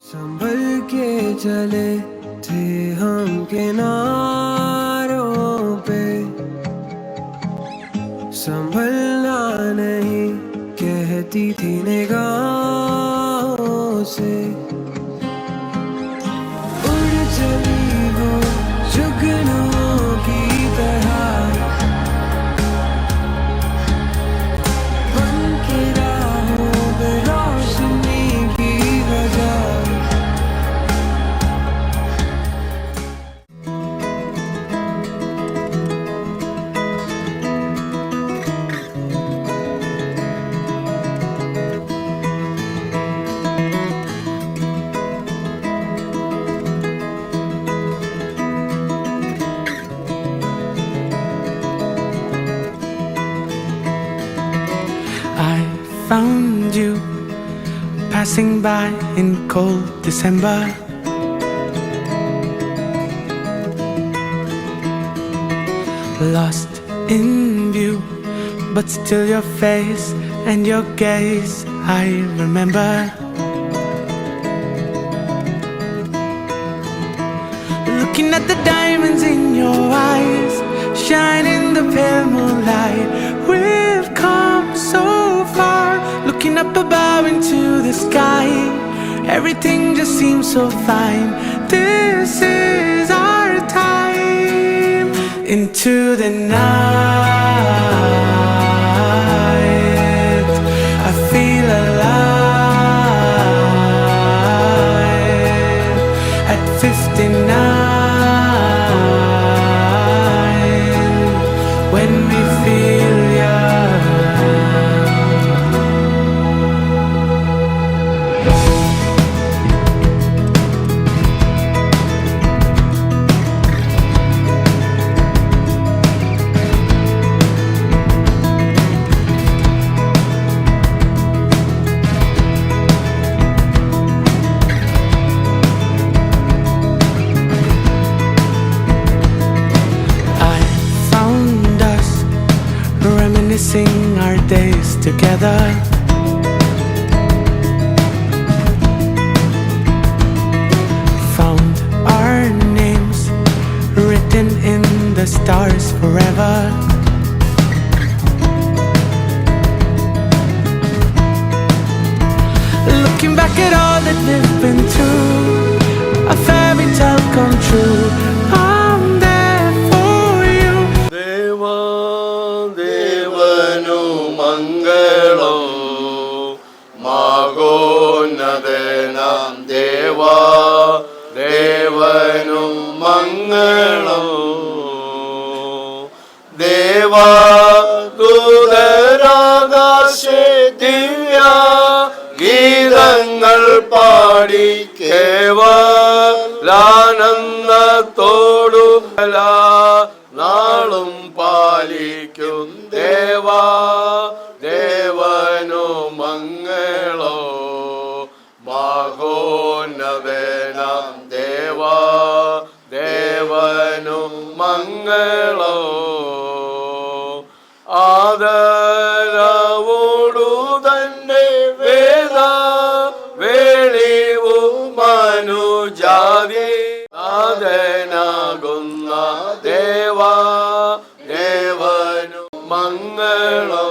संभल के चले थे हम किनारों पे, संभलना नहीं कहती थी निगाहों से। उड़ चली वो जुगनुओं की तरह, बन के राहों पे रोशनी की वजह। I found you passing by in cold December. Lost in view, but still your face and your gaze I remember. Looking at the diamonds in your eyes, shine in the pale moonlight. We've come so far, looking up above into the sky. Everything just seems so fine. This is our time. Into the night, I feel alive. At 59, when we feel young. I found us reminiscing our days together. Found our names written in the stars forever. Looking back at all that we've been through, a fairy tale come true. I'm there for you. ദേവനു മംഗളോ മാഗോന്നതനാം ദേവാ ദേവനു മംഗളോ ദേവാ ദൂതരാകാശേ ദിവ്യ ഗീതങ്ങൾ പാടി കേവലാനന്ദത്തോടു നാളും പാലിക്കും ദേവാ ദേവനു മംഗളോ മഹോന്നതനാം ദേവാ ദേവനു മംഗളോ ആദരവോടു തന്നെ വേദ വേളിവു മനുജാതി നാഥനാകുന്ന ദേവാ ദേവനു മംഗളോ.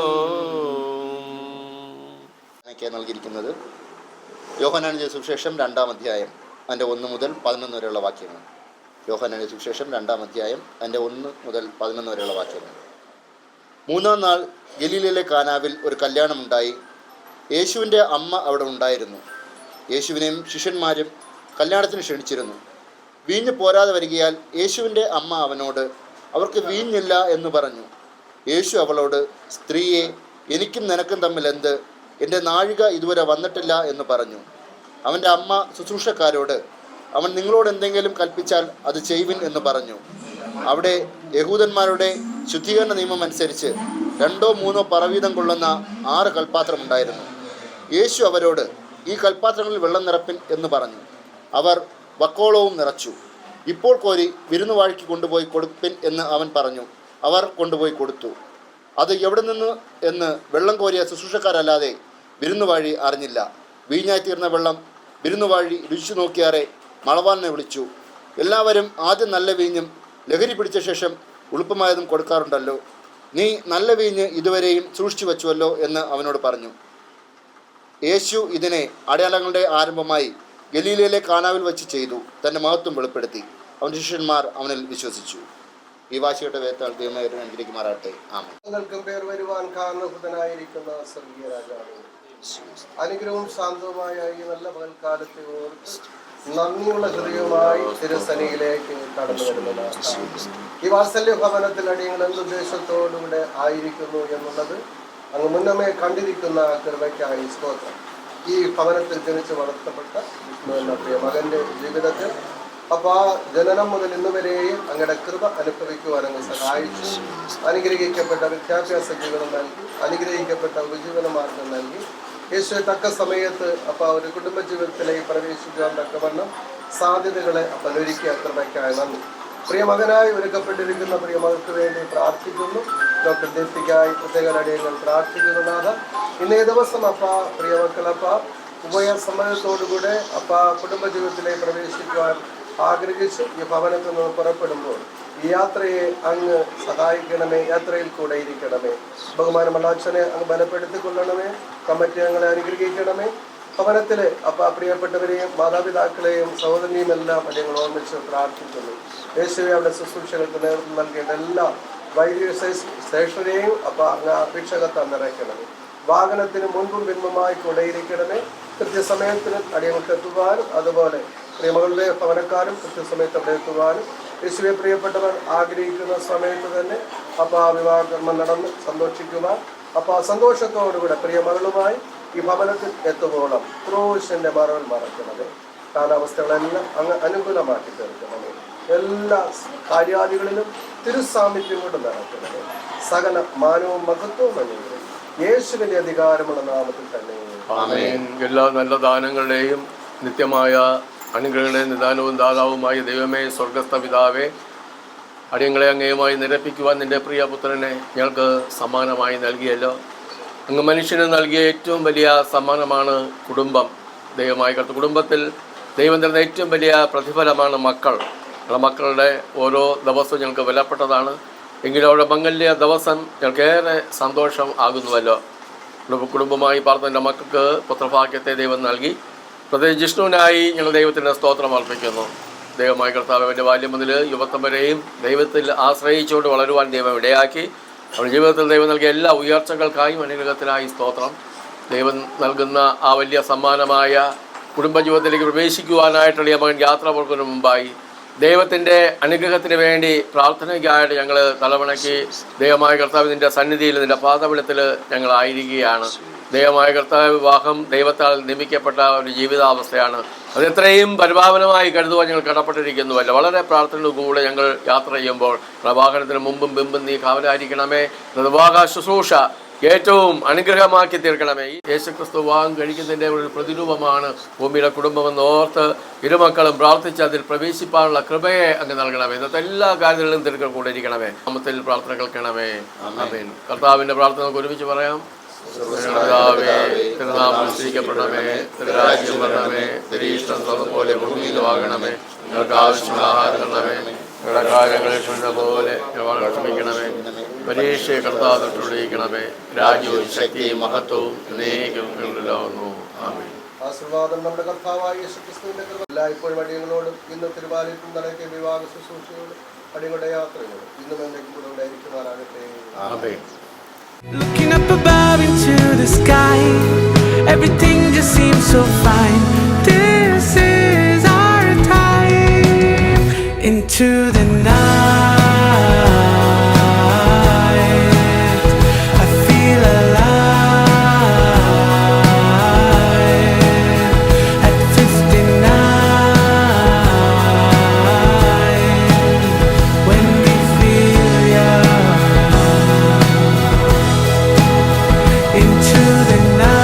നൽകിയിരിക്കുന്നത് യോഹന്നാന്റെ സുവിശേഷം 2-ാം അധ്യായം അതിൻ്റെ 1 മുതൽ 11 വരെയുള്ള വാക്യങ്ങൾ. യോഹന്നാന്റെ സുവിശേഷം 2-ാം അധ്യായം അതിൻ്റെ 1 മുതൽ 11 വരെയുള്ള വാക്യങ്ങൾ. 3-ാം നാൾ ഗലീലയിലെ കാനാവിൽ ഒരു കല്യാണമുണ്ടായി. യേശുവിൻ്റെ അമ്മ അവിടെ ഉണ്ടായിരുന്നു. യേശുവിനെയും ശിഷ്യന്മാരും കല്യാണത്തിന് ക്ഷണിച്ചിരുന്നു. വീഞ്ഞ് പോരാതെ വരികയാൽ യേശുവിൻ്റെ അമ്മ അവനോട്, അവർക്ക് വീഞ്ഞില്ല എന്ന് പറഞ്ഞു. യേശു അവളോട്, സ്ത്രീയെ, എനിക്കും നിനക്കും തമ്മിൽ എന്ത്? എൻ്റെ നാഴിക ഇതുവരെ വന്നിട്ടില്ല എന്ന് പറഞ്ഞു. അവൻ്റെ അമ്മ ശുശ്രൂഷക്കാരോട്, അവൻ നിങ്ങളോട് എന്തെങ്കിലും കൽപ്പിച്ചാൽ അത് ചെയ്യുവിൻ എന്ന് പറഞ്ഞു. അവിടെ യഹൂദന്മാരുടെ ശുദ്ധീകരണ നിയമം അനുസരിച്ച് 2-3 പറവീതം കൊള്ളുന്ന 6 കൽപ്പാത്രമുണ്ടായിരുന്നു. യേശു അവരോട്, ഈ കൽപ്പാത്രങ്ങളിൽ വെള്ളം നിറപ്പിൻ എന്ന് പറഞ്ഞു. അവർ വക്കോളവും നിറച്ചു. ഇപ്പോൾ കോരി വിരുന്നുവാഴിക്ക് കൊണ്ടുപോയി കൊടുപ്പിൻ എന്ന് അവൻ പറഞ്ഞു. അവർ കൊണ്ടുപോയി കൊടുത്തു. അത് എവിടെ നിന്ന് എന്ന് വെള്ളം കോരിയ ശുശ്രൂഷക്കാരല്ലാതെ വിരുന്നുവാഴി അറിഞ്ഞില്ല. വീഞ്ഞായി തീർന്ന വെള്ളം വിരുന്നുവാഴി രുചിച്ചു നോക്കിയാറെ മണവാളിനെ വിളിച്ചു. എല്ലാവരും ആദ്യം നല്ല വീഞ്ഞും ലഹരി പിടിച്ച ശേഷം ഉളുപ്പമായതും കൊടുക്കാറുണ്ടല്ലോ. നീ നല്ല വീഞ്ഞ് ഇതുവരെയും സൂക്ഷിച്ചു വച്ചുവല്ലോ എന്ന് അവനോട് പറഞ്ഞു. യേശു ഇതിനെ അടയാളങ്ങളുടെ ആരംഭമായി ഗലീലയിലെ കാനാവിൽ വെച്ച് ചെയ്തു. തൻ്റെ മഹത്വം വെളിപ്പെടുത്തി. അവൻ്റെ ശിഷ്യന്മാർ അവനിൽ വിശ്വസിച്ചു. ഈ വാശിയുടെ വേത്താൽ ദൈവമേ അനുഗ്രഹിക്കുമാറാട്ടെ. ആമേൻ. നിങ്ങൾക്കും പേർ വരുവാൻ കാരണഭൂതനായിരിക്കുന്ന സ്വർഗീയ രാജാവേ, അനുഗ്രഹവും ശാന്തവുമായ ഈ നല്ല പകൽക്കാലത്തെ ഓർത്ത് നന്ദിയുള്ള ഹൃദയവുമായി തിരുസന്നിധിയിലേക്ക് കടന്നു വരുന്നതാണ്. ഈ വാത്സല്യ ഭവനത്തിൽ അടിയങ്ങൾ എന്തുദ്ദേശത്തോടുകൂടെ ആയിരിക്കുന്നു എന്നുള്ളത് അങ്ങ് മുന്നമേ കണ്ടിരിക്കുന്ന കൃപയ്ക്കായി സ്തോത്രം. ഈ ഭവനത്തിൽ ജനിച്ച് വളർത്തപ്പെട്ട വിഷ്ണു എന്ന പ്രിയ മകൻ്റെ ജീവിതത്തിൽ അപ്പോൾ ആ ജനനം മുതൽ ഇന്നുവരെയും അങ്ങയുടെ കൃപ അനുഭവിക്കുവാൻ അങ്ങ് സഹായിച്ചു. അനുഗ്രഹിക്കപ്പെട്ട വിദ്യാഭ്യാസ ജീവിതം നൽകി, അനുഗ്രഹിക്കപ്പെട്ട ഉപജീവന മാർഗം നൽകി, യേശുവെ തക്ക സമയത്ത് അപ്പോൾ ഒരു കുടുംബജീവിതത്തിലേക്ക് പ്രവേശിക്കുവാൻ തക്കവണ്ണം സാധ്യതകളെ അപ്പോൾ ഒരുക്കിയ കൃപയ്ക്കായി നന്ദി. പ്രിയമകനായി ഒരുക്കപ്പെട്ടിരിക്കുന്ന പ്രിയമകൾക്ക് വേണ്ടി പ്രാർത്ഥിക്കുന്നു. ഡോക്ടർ ദീപ്തിക്കായി പ്രത്യേക അടിയങ്ങൾ പ്രാർത്ഥിക്കുന്നതാണ്. ഇന്നേ ദിവസം പ്രിയമക്കളപ്പ ഉഭയസമ്മതത്തോടുകൂടെ കുടുംബജീവിതത്തിലേക്ക് പ്രവേശിക്കുവാൻ ആഗ്രഹിച്ച് ഈ ഭവനത്തിൽ നിന്ന് പുറപ്പെടുമ്പോൾ ഈ യാത്രയെ അങ്ങ് സഹായിക്കണമേ, യാത്രയിൽ കൂടെ ഇരിക്കണമേ. ബഹുമാനമുള്ള അച്ഛനെ അങ്ങ് ബലപ്പെടുത്തിക്കൊള്ളണമേ. കമ്മിറ്റി അങ്ങളെ അനുഗ്രഹിക്കണമേ. ഭവനത്തിലെ പ്രിയപ്പെട്ടവരെയും മാതാപിതാക്കളെയും സഹോദരനെയും എല്ലാം ഞങ്ങൾ ഓർമ്മിച്ച് പ്രാർത്ഥിക്കുന്നു. യേശുവെ അവിടെ ശുശ്രൂഷകൾക്ക് നേതൃത്വം നൽകേണ്ട എല്ലാ വൈദ്യ സ്റ്റേഷനെയും അങ്ങ് അപേക്ഷകത്താൻ നിറയ്ക്കണമേ. വാഹനത്തിന് മുൻപും പിൻപുമായി കൂടെയിരിക്കണമേ. കൃത്യസമയത്തിന് അടിയങ്ങൾക്ക് എത്തുവാനും അതുപോലെ പ്രിയമകളുടെ ഭവനക്കാരും കൃത്യസമയത്ത് അവിടെ എത്തുവാനും യേശുവെ പ്രിയപ്പെട്ടവർ ആഗ്രഹിക്കുന്ന സമയത്ത് തന്നെ വിവാഹകർമ്മം നടന്ന് സന്തോഷിക്കുവാൻ സന്തോഷത്തോടുകൂടെ പ്രിയമകളുമായി ഈ ഭവനത്തിൽ എത്തുമ്പോളം ക്രൂശിന്റെ മറവിൽ മറക്കണമേ. കാലാവസ്ഥകളെല്ലാം അങ്ങ് അനുകൂലമാക്കി തീർക്കണമേ. എല്ലാ കാര്യാദികളിലും തിരുസാന്നിധ്യം കൊണ്ട് നടക്കണമേ. സകല മാനവും മഹത്വവും അനുഗ്രഹിക്കും യേശുവിന്റെ അധികാരമുള്ള നാമത്തിൽ തന്നെ. ആമേൻ. എല്ലാ നല്ല ദാനങ്ങളുടെയും നിത്യമായ അനുഗ്രഹങ്ങളുടെ നിദാനവും ദാതാവുമായ ദൈവമേ, സ്വർഗസ്ഥ പിതാവേ, അടിയങ്ങളെ അങ്ങയുമായി നിരപ്പിക്കുവാൻ നിൻ്റെ പ്രിയപുത്രനെ ഞങ്ങൾക്ക് സമ്മാനമായി നൽകിയല്ലോ. അങ്ങ് മനുഷ്യന് നൽകിയ ഏറ്റവും വലിയ സമ്മാനമാണ് കുടുംബം. ദൈവമായി കർത്ത കുടുംബത്തിൽ ദൈവം തരുന്ന ഏറ്റവും വലിയ പ്രതിഫലമാണ് മക്കൾ. മക്കളുടെ ഓരോ ദിവസവും ഞങ്ങൾക്ക് വിലപ്പെട്ടതാണ്. എങ്കിലും അവരുടെ മംഗല്യ ദിവസം ഞങ്ങൾക്കേറെ സന്തോഷം ആകുന്നുവല്ലോ. കുടുംബമായി പാർത്തൻ്റെ മക്കൾക്ക് പുത്രഭാഗ്യത്തെ ദൈവം നൽകി. പ്രത്യേകിച്ച് ജിഷ്ണുവിനായി ഞങ്ങൾ ദൈവത്തിൻ്റെ സ്തോത്രം അർപ്പിക്കുന്നു. ദൈവമായ കർത്താവിൻ്റെ ബാല്യം മുതൽ യുവത്വം വരെയും ദൈവത്തിൽ ആശ്രയിച്ചുകൊണ്ട് വളരുവാൻ ദൈവം ഇടയാക്കി. അവരുടെ ജീവിതത്തിൽ ദൈവം നൽകിയ എല്ലാ ഉയർച്ചകൾക്കായും അനുഗ്രഹത്തിനായി സ്തോത്രം. ദൈവം നൽകുന്ന ആ വലിയ സമ്മാനമായ കുടുംബജീവിതത്തിലേക്ക് പ്രവേശിക്കുവാനായിട്ടുള്ള മകൻ യാത്ര പുറക്കുന്നതിന് മുമ്പായി ദൈവത്തിൻ്റെ അനുഗ്രഹത്തിന് വേണ്ടി പ്രാർത്ഥനയ്ക്കായിട്ട് ഞങ്ങൾ തലവണയ്ക്ക് ദൈവമായ കർത്താവിൻ്റെ സന്നിധിയിൽ നിൻ്റെ പാദപീഠത്തിൽ ഞങ്ങളായിരിക്കുകയാണ്. ദൈവമായ കർത്താവ് വിവാഹം ദൈവത്താൽ നിയമിക്കപ്പെട്ട ഒരു ജീവിതാവസ്ഥയാണ്. അത് എത്രയും പരിപാവനമായി കരുതുവാൻ ഞങ്ങൾ കടപ്പെട്ടിരിക്കുന്നുവല്ലോ. വളരെ പ്രാർത്ഥനയോടുകൂടെ ഞങ്ങൾ യാത്ര ചെയ്യുമ്പോൾ പ്രവാഹനത്തിന് മുമ്പും പിമ്പും നീ കാവലായിരിക്കണമേ. വിവാഹ ശുശ്രൂഷ ഏറ്റവും അനുഗ്രഹമാക്കി തീർക്കണമേ. യേശുക്രിസ്തു വിവാഹം കഴിക്കുന്നതിൻ്റെ ഒരു പ്രതിരൂപമാണ് ഭൂമിയുടെ കുടുംബമെന്ന് ഓർത്ത് ഇരുമക്കളും പ്രാർത്ഥിച്ച് അതിൽ പ്രവേശിപ്പാനുള്ള കൃപയെ അങ്ങ് നൽകണമേ. ഇന്നത്തെ എല്ലാ കാര്യങ്ങളിലും തിരുക്കൾ കൂടിയിരിക്കണമേ. നാമത്തിൽ പ്രാർത്ഥന കേൾക്കണമേ. ആമേൻ. കർത്താവിൻ്റെ പ്രാർത്ഥന നമുക്ക് ഒരുമിച്ച് പറയാം. തിരുനാമം സ്വീകരിക്കപ്പെടണമേ, തിരുരാജ്യം വരണമേ, തിരുയിഷ്ടം പോലെ ഭൂമിയിലുമാകണമേ. ഞങ്ങൾക്ക് ആവശ്യമുള്ള ആഹാരം തരണമേ. ഞങ്ങളുടെ കാര്യങ്ങളിൽ ക്ഷണിച്ച പോലെ ക്ഷമിക്കണമേ. പരീക്ഷയെ കർത്താവ് തൊട്ടുപിടിക്കണമേ. രാജ്യവും ശക്തിയും മഹത്വവും എന്നേക്കുമുണ്ടാകുന്നു. ആമേൻ. ആശീർവാദം നമ്മുടെ കർത്താവായ യേശുക്രിസ്തുവിന്റെ കൃപ എല്ലായ്പ്പോഴും അടിയങ്ങളോടും ഇന്ന് തിരുവാലയത്തിൽ നടക്കിയ വിവാഹ ശുശ്രൂഷയോടും അടിയങ്ങളുടെ യാത്രയോടും ഇന്നും എന്നേക്കും കൂടെ ഉണ്ടായിരിക്കുമാറാകട്ടെ. ആമേൻ. Looking up above into the sky, everything just seems so fine. This is our time into the night. I feel alive at 59 when we feel young. Into the night.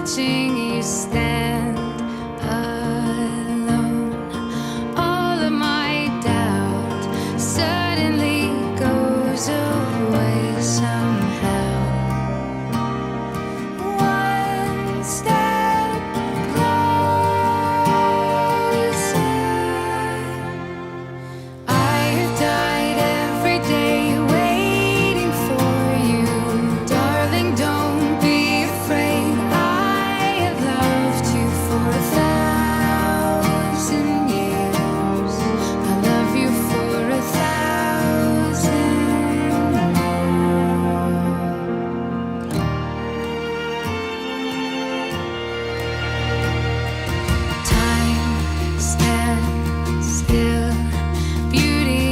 watching you stand alone. All of my doubt suddenly goes away somehow. One step closer. I have died every day waiting for you. Darling, don't be afraid. I have loved you for 1,000 years. I love you for 1,000 more. Time stands still. Beauty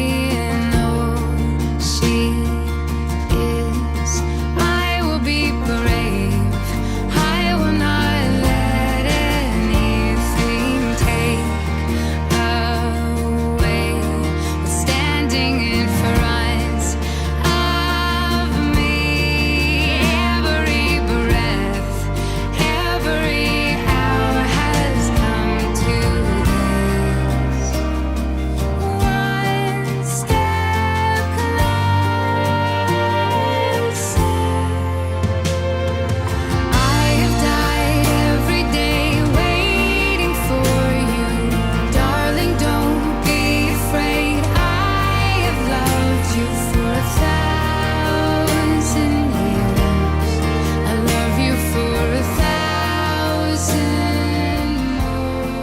in all she is. I will be brave. I will not let anything take away what's standing in front of me. Every breath, every hour has come to this. One step closer. I have died every day waiting for you. Darling, don't be afraid. I have loved you for 1,000 years. I love you for 1,000 more.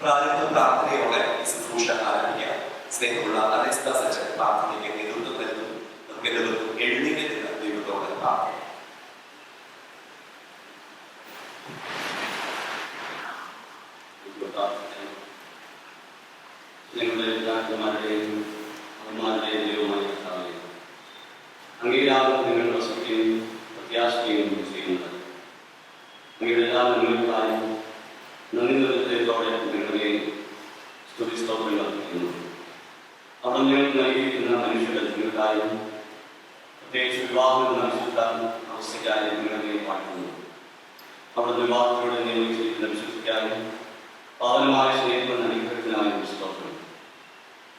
പ്രാരംഭ പ്രാർത്ഥനയോടെ ശുശ്രൂഷ ആരംഭിക്കാം. സ്നേഹമുള്ള അനസ്താസ് അച്ഛൻ പ്രാർത്ഥനയ്ക്ക് നേതൃത്വം നൽകുന്നു. നമുക്ക് എല്ലാവർക്കും എഴുന്നേറ്റ് ദൈവത്തോടെ പ്രാർത്ഥന. ഞങ്ങളുടെ പിതാക്കന്മാരുടെയും അമ്മമാരുടെയും ദൈവമായ കർത്താവേ, അങ്ങയിലാണ് നിങ്ങൾ വസിക്കുകയും പ്രത്യാശിക്കുകയും ചെയ്യുന്നത്. അങ്ങയുടെ എല്ലാ നന്മകൾക്കായും നന്ദി നിർദ്ദയത്തോടെ നിങ്ങളെ സ്തുതി സ്തോത്രങ്ങൾ അർപ്പിക്കുന്നു. അവിടെ നിങ്ങൾക്ക് നൽകിയിരിക്കുന്ന മനുഷ്യബന്ധങ്ങൾക്കായും പ്രത്യേകിച്ച് വിവാഹം എന്ന വിശുദ്ധ അവസ്ഥയ്ക്കായും നിങ്ങളെ വാഴ്ത്തുന്നു. അവിടെ വിവാഹത്തിലൂടെ നിയോഗിച്ചിരിക്കുന്ന വിശ്വസിക്കാനും പാവനമായ സ്നേഹം അനുഗ്രഹത്തിനായും സ്തോത്രം.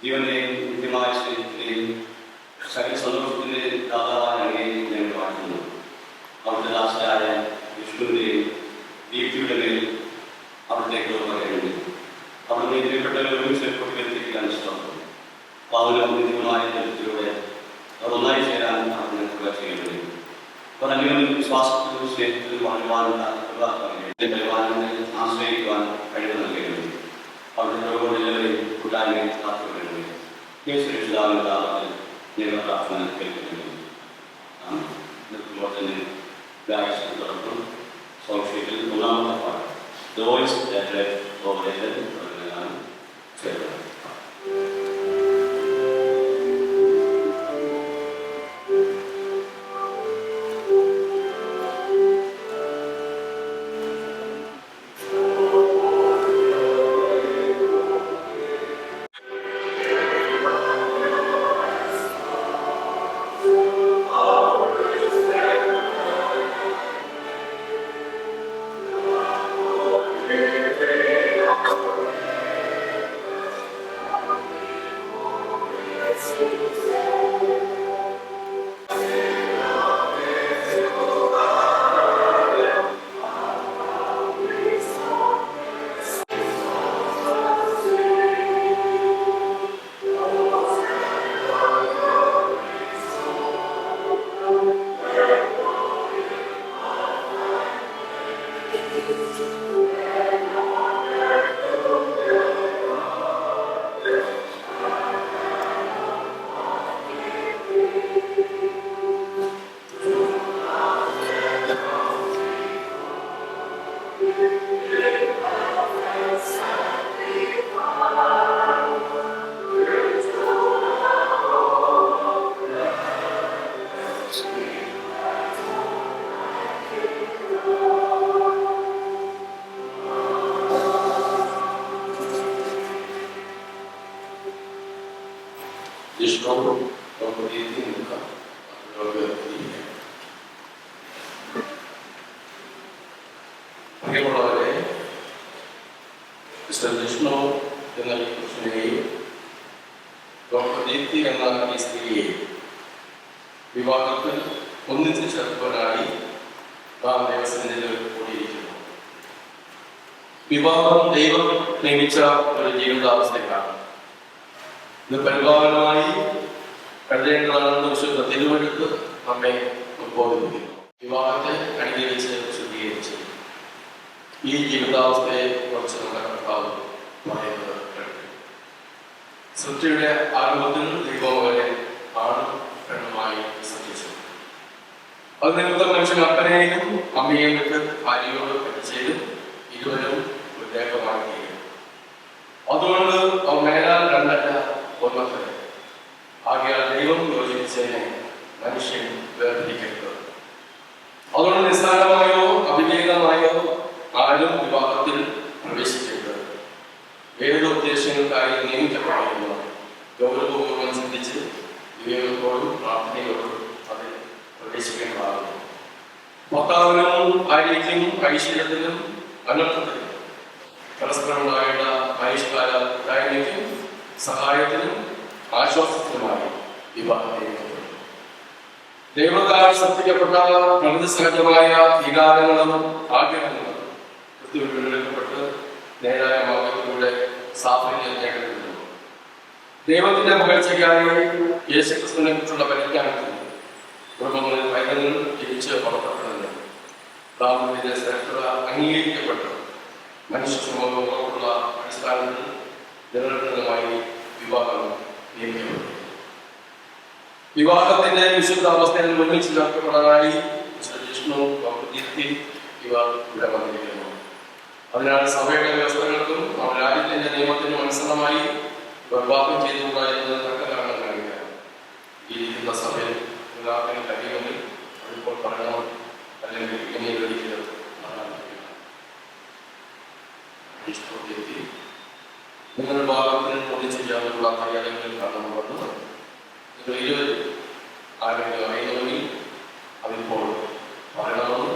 ജീവന്റെയും നിത്യമായ സ്നേഹത്തിന്റെയും സകല സന്തോഷത്തിന്റെയും ദാതാവായ അങ്ങയെ ഞങ്ങൾ വാഴ്ത്തുന്നു. അവിടുത്തെ ദാസരായ വിഷ്ണുവിന്റെയും ദീപ്തിയുടെ മേൽ അവിടുത്തെ കൃപ കഴിയുന്നു. അവിടുന്ന് പ്രിയപ്പെട്ടവരെ ഒരുമിച്ച് പ്രതികരിക്കാൻ സ്തോത്രം. പാവനവും നിത്യമായ ദൈവത്തിലൂടെ അവർ ഒന്നായി ചേരാൻ അവിടുന്ന് കൃപ ചെയ്യുന്നു. അവർ അന്യോന്യം വിശ്വാസത്തിലും സ്നേഹത്തിലും വളരുവാനുള്ള പരിപാലനത്തെ ആശ്രയിക്കുവാൻ കഴിവ് നൽകുന്നു. അവിടുത്തെ രോഗങ്ങളെല്ലാവരെയും കൂട്ടായ്മയിൽ കാത്തുകൊള്ളുന്നു. സുരക്ഷിതാവിന്റെ നാമത്തിൽ ഞങ്ങൾ പ്രാർത്ഥന കേൾക്കുന്നു. നിർത്തുമ്പോൾ തന്നെ വ്യാഴത്തോടൊപ്പം സോഷ്യത്തിൽ മൂന്നാമത്തെ പാട്ട് The voice that led over the head ചേർന്നത്. Thank you. പ്രിയമുള്ളവരെ, മിസ്റ്റർ വിഷ്ണു എന്ന ഈ പുരുഷനെയും ഡോക്ടർ ദീപ്തി എന്ന ഈ സ്ത്രീയെയും വിവാഹത്തിൽ ഒന്നിച്ചു ചേർക്കുവാനായി നാം ദേവസന്നിധിയിൽ കൂടിയിരിക്കുന്നു. വിവാഹം ദൈവം നിയമിച്ച ഒരു ജീവിതാവസ്ഥയാണ്. ഇത് പരിപാലനമായി കരുതേണ്ടതാണെന്ന് വിശുദ്ധ തിരുവെടുത്ത് നമ്മെ ബോധിപ്പിക്കുന്നു. വിവാഹത്തെ അനുകരിച്ച് ശുദ്ധീകരിച്ച് ഈ ജീവിതാവസ്ഥയെ കുറിച്ച് നമ്മുടെ കർത്താവ് പറയുന്നത് കേൾക്കും. സൃഷ്ടിയുടെ ആരംഭത്തിൽ ദൈവം അവരെ ആണും പെണ്ണുമായി സൃഷ്ടിച്ചു. അത് നിമിത്തം മനുഷ്യൻ അപ്പനെയും അമ്മയെയും വിട്ട് ഭാര്യയോട് ചെയ്ത് ഇരുവരും ഒരു ദേഹമാക്കുകയും അതുകൊണ്ട് അവൻ മേലാൽ രണ്ടല്ല ഒന്നത്തെ ആകയാൽ ദൈവം യോജിപ്പിച്ചതിനെ മനുഷ്യൻ വേർതിരിക്കരുത്. അതുകൊണ്ട് നിസ്സാരമായോ അവിവേകമായോ ആരും വിവാഹത്തിൽ പ്രവേശിക്കരുത്. ഏത് ഉദ്ദേശങ്ങൾക്കായി നിയമിക്കപ്പെടുന്നു ഗൗരവപൂർവ്വം ചിന്തിച്ച് വിവേകത്തോടും പ്രാർത്ഥനയോടും അതിൽ പ്രവേശിക്കേണ്ടതാകുന്നു. ഭർത്താവിനും ഭാര്യയ്ക്കും ഐശ്വര്യത്തിനും അനർത്ഥത്തിനും പരസ്പരമുണ്ടായുള്ള ആയുഷ്കാല കൂട്ടായ്മയ്ക്കും സഹായത്തിനും ആശ്വാസത്തിനുമായി വിവാഹത്തെ ദൈവത്താൽ സൃഷ്ടിക്കപ്പെട്ട പ്രകൃതി സഹജമായ വികാരങ്ങളും ആഗ്രഹങ്ങളും കൃത്യപ്പെട്ട് നേരായ മാർഗത്തിലൂടെ സാഫല്യം നേടുന്നു. ദൈവത്തിന്റെ പുകഴ്ചയ്ക്കായി യേശുക്രിസ്തുവിനെ കുറിച്ചുള്ള പരിജ്ഞാനത്തിൽ കുടുംബങ്ങളിൽ പൈതങ്ങൾ തിരിച്ച് പുറപ്പെടുന്നത് ദാമ്പത്യ ശ്രേഷ്ഠത അംഗീകരിക്കപ്പെട്ട് മനുഷ്യ സമൂഹങ്ങൾക്കുള്ള അടിസ്ഥാനത്തിൽ നിലനിർത്തുന്നതുമായി വിവാഹം നിയമിക്കപ്പെട്ടു. വിവാഹത്തിന്റെ വിശുദ്ധ അവസ്ഥയിൽ ഒരുമിച്ച് ചേർക്കപ്പെടാനായി വിഷ്ണു ദീപ്തി ഇവ ഇവിടെ വന്നിരിക്കുന്നു. അതിനാൽ സഭയുടെ വ്യവസ്ഥകൾക്കും അവർ രാജ്യത്തിന്റെ നിയമത്തിനും അനുസൃതമായി വിവാഹം ചെയ്തുകൂടായിരുന്നത് തക്ക കാരണം കാണിക്കുക. ഇരിക്കുന്ന സഭയിൽ വിവാഹത്തിന് കഴിയുമെങ്കിൽ അതിപ്പോൾ പറയണം, അല്ലെങ്കിൽ പിന്നീട് ഒരിക്കലും നിങ്ങൾ വിവാഹത്തിന് ഒന്നിച്ചു ചെയ്യാനുള്ള തയ്യാറെടുപ്പിൽ കടന്നു വന്നു നിങ്ങൾ ഇരുവരും ആരെങ്കിലും അറിയുമെങ്കിൽ അതിപ്പോൾ പറയണമെന്ന്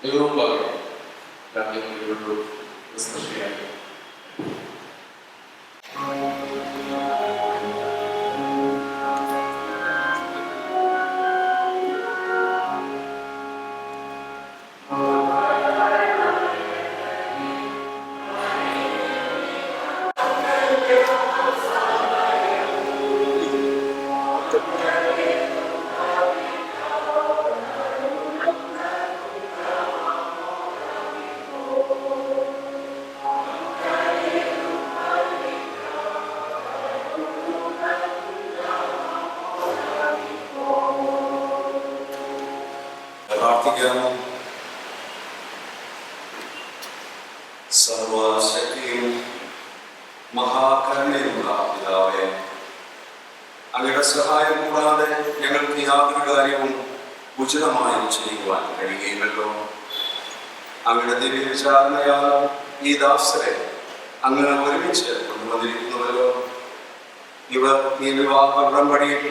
ദൈവവും പറയും. രാജ്യങ്ങളിലൊരു നിഷ്കർഷയായി പ്രാർത്ഥിക്കാം. സർവശക്തിയും മഹാകരുണയുമുള്ള പിതാവേ, അങ്ങയുടെ സഹായം കൂടാതെ ഞങ്ങൾക്ക് യാതൊരു കാര്യവും ഉചിതമായി ചെയ്യുവാൻ കഴിയുകയില്ലല്ലോ. അങ്ങയുടെ ദിവ്യവിചാരണയാൽ ഈ ദാസരെ അങ്ങനെ ഒരുമിച്ച് കൊണ്ടുവന്നിരിക്കുന്നുവല്ലോ. ഇവർ ഈ വിവാഹ ഉടമ്പടിയിൽ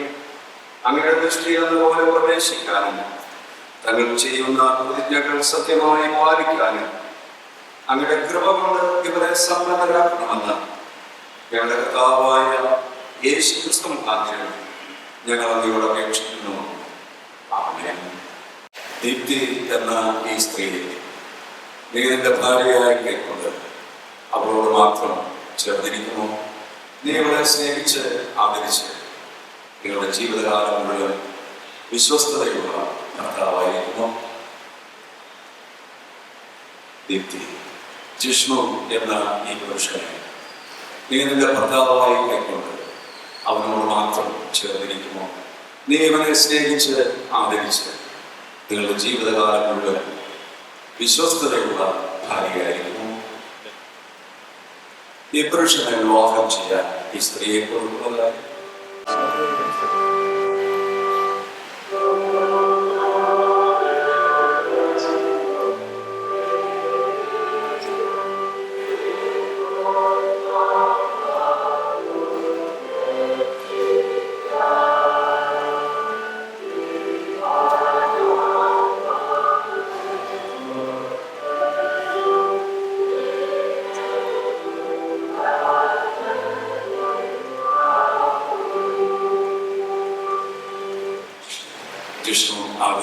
അങ്ങയുടെ ദൃഷ്ടിയിൽ അതുപോലെ പ്രവേശിക്കാനും തങ്ങൾ ചെയ്യുന്ന പ്രതിജ്ഞകൾ സത്യമായി പാലിക്കാനും അങ്ങയുടെ കൃപ കൊണ്ട് ഇവരെ സമ്പന്നരാക്കണമെന്ന് ഞങ്ങളുടെ കർത്താവായ യേശുക്രിസ്തു മുഖാന്തരം ഞങ്ങൾ അങ്ങയോട് അപേക്ഷിക്കുന്നു. ആമേൻ. ദീപ്തി എന്ന ഈ സ്ത്രീയെ നീ നിന്റെ ഭാര്യയായി കൈക്കൊണ്ട് അവളോട് മാത്രം ചേർന്നിരിക്കുന്നു. നീ അവളെ സ്നേഹിച്ച് ആദരിച്ച് നിങ്ങളുടെ ജീവിതകാലം മുഴുവൻ വിശ്വസ്തതയുള്ള ഭർത്താവായിരിക്കുന്നു. ദീപ്തി, ജിഷ്ണു എന്ന ഈ പുരുഷനെ നീ നിന്റെ ഭർത്താവായി കൈക്കൊണ്ട് അവനോട് മാത്രം ചേർന്നിരിക്കുന്നു. നീ ഇവനെ സ്നേഹിച്ച് ആദരിച്ച് നിങ്ങളുടെ ജീവിതകാലം മുഴുവൻ വിശ്വസ്തതയുള്ള ഭാര്യയായിരിക്കുന്നു. ഈ പുരുഷനെ വിവാഹം ചെയ്യാൻ ഈ സ്ത്രീയെ കൊടുക്കുന്നതായി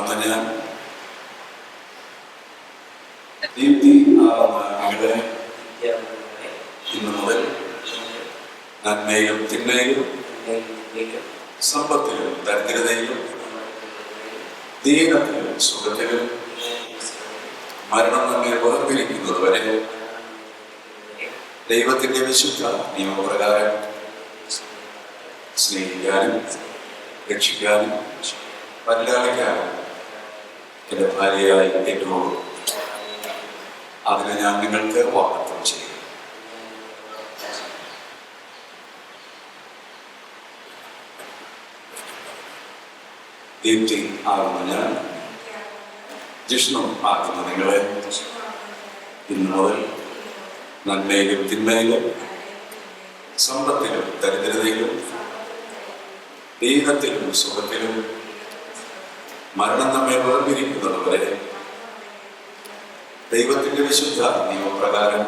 ആകുന്ന ഞാൻ ദീപ്തി ആകുന്ന നിങ്ങളെ ഇന്നു മുതൽ നന്മയിലും തിന്മയിലും സമ്പത്തിലും ദരിദ്രതയിലും ദീനത്തിലും സുഖത്തിലും മരണം നമ്മെ വേർപിരിക്കുന്നത് വരെ ദൈവത്തിന്റെ വിശുദ്ധ നിയമപ്രകാരം സ്നേഹിക്കാനും രക്ഷിക്കാനും പരിലാളിക്കാനും എൻ്റെ ഭാര്യയായി ഏറ്റവും അതിനെ ഞാൻ നിങ്ങൾക്ക് വാഗ്ദത്തം ചെയ്യും. ദീപ്തി ആകുന്ന ഞാൻ ജിഷ്ണു ആകുന്ന നിങ്ങളെ ഇന്നു മുതൽ നന്മയിലും തിന്മയിലും സമ്പത്തിലും ദരിദ്രതയിലും ദീനത്തിലും സുഖത്തിലും മരണം നമ്മെ വേർപിരിക്കുന്നത് വരെ ദൈവത്തിന്റെ വിശുദ്ധ നിയമപ്രകാരം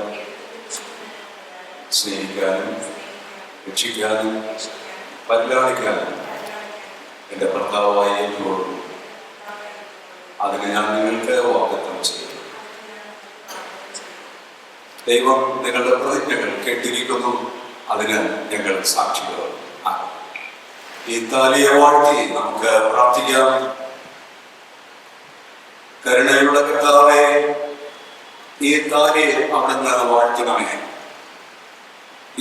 സ്നേഹിക്കാനും രക്ഷിക്കാനും പരിലാളിക്കാനും എൻ്റെ ഭർത്താവായി എന്നോടും അതിന് ഞാൻ നിങ്ങൾക്ക് വാഗ്ദത്തം ചെയ്യും. ദൈവം നിങ്ങളുടെ പ്രതിജ്ഞകൾ കേട്ടിരിക്കുന്നു, അതിന് ഞങ്ങൾ സാക്ഷികൾ. ഈ താലിയെ വാഴ്ത്തി നമുക്ക് പ്രാർത്ഥിക്കാം. കരുണയുള്ള കർത്താവേ, ഈ താലിയെ അവിടുന്ന് വാഴ്ത്തണമേ.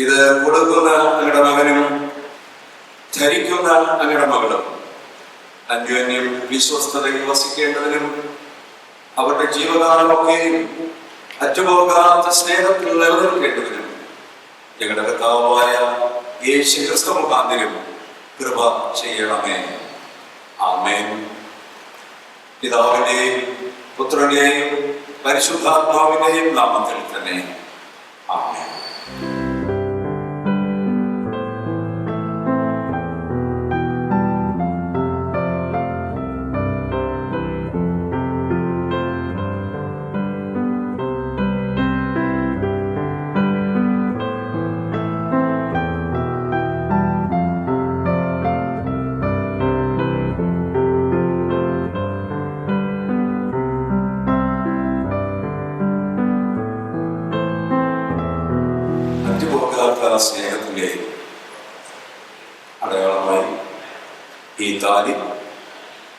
ഇത് കൊടുക്കുന്ന അങ്ങയുടെ മകനും ധരിക്കുന്ന അങ്ങയുടെ മകളും അന്യോന്യം വിശ്വസ്തതയിൽ വസിക്കേണ്ടതിനും അവരുടെ ജീവകാലമൊക്കെയും അറ്റുപോകാത്ത സ്നേഹത്തിൽ നിലനിൽക്കേണ്ടതിനും ഞങ്ങളുടെ കർത്താവായ യേശു ക്രിസ്തു മുഖാന്തരം കൃപ ചെയ്യണമേ. ആമേൻ. പിതാവിന്റെയും പുത്രന്റെയും പരിശുദ്ധാത്മാവിന്റെയും നാമത്തിൽ തന്നെ ആമേൻ. സ്നേഹത്തിന്റെ അടയാളമായി ഈ താലി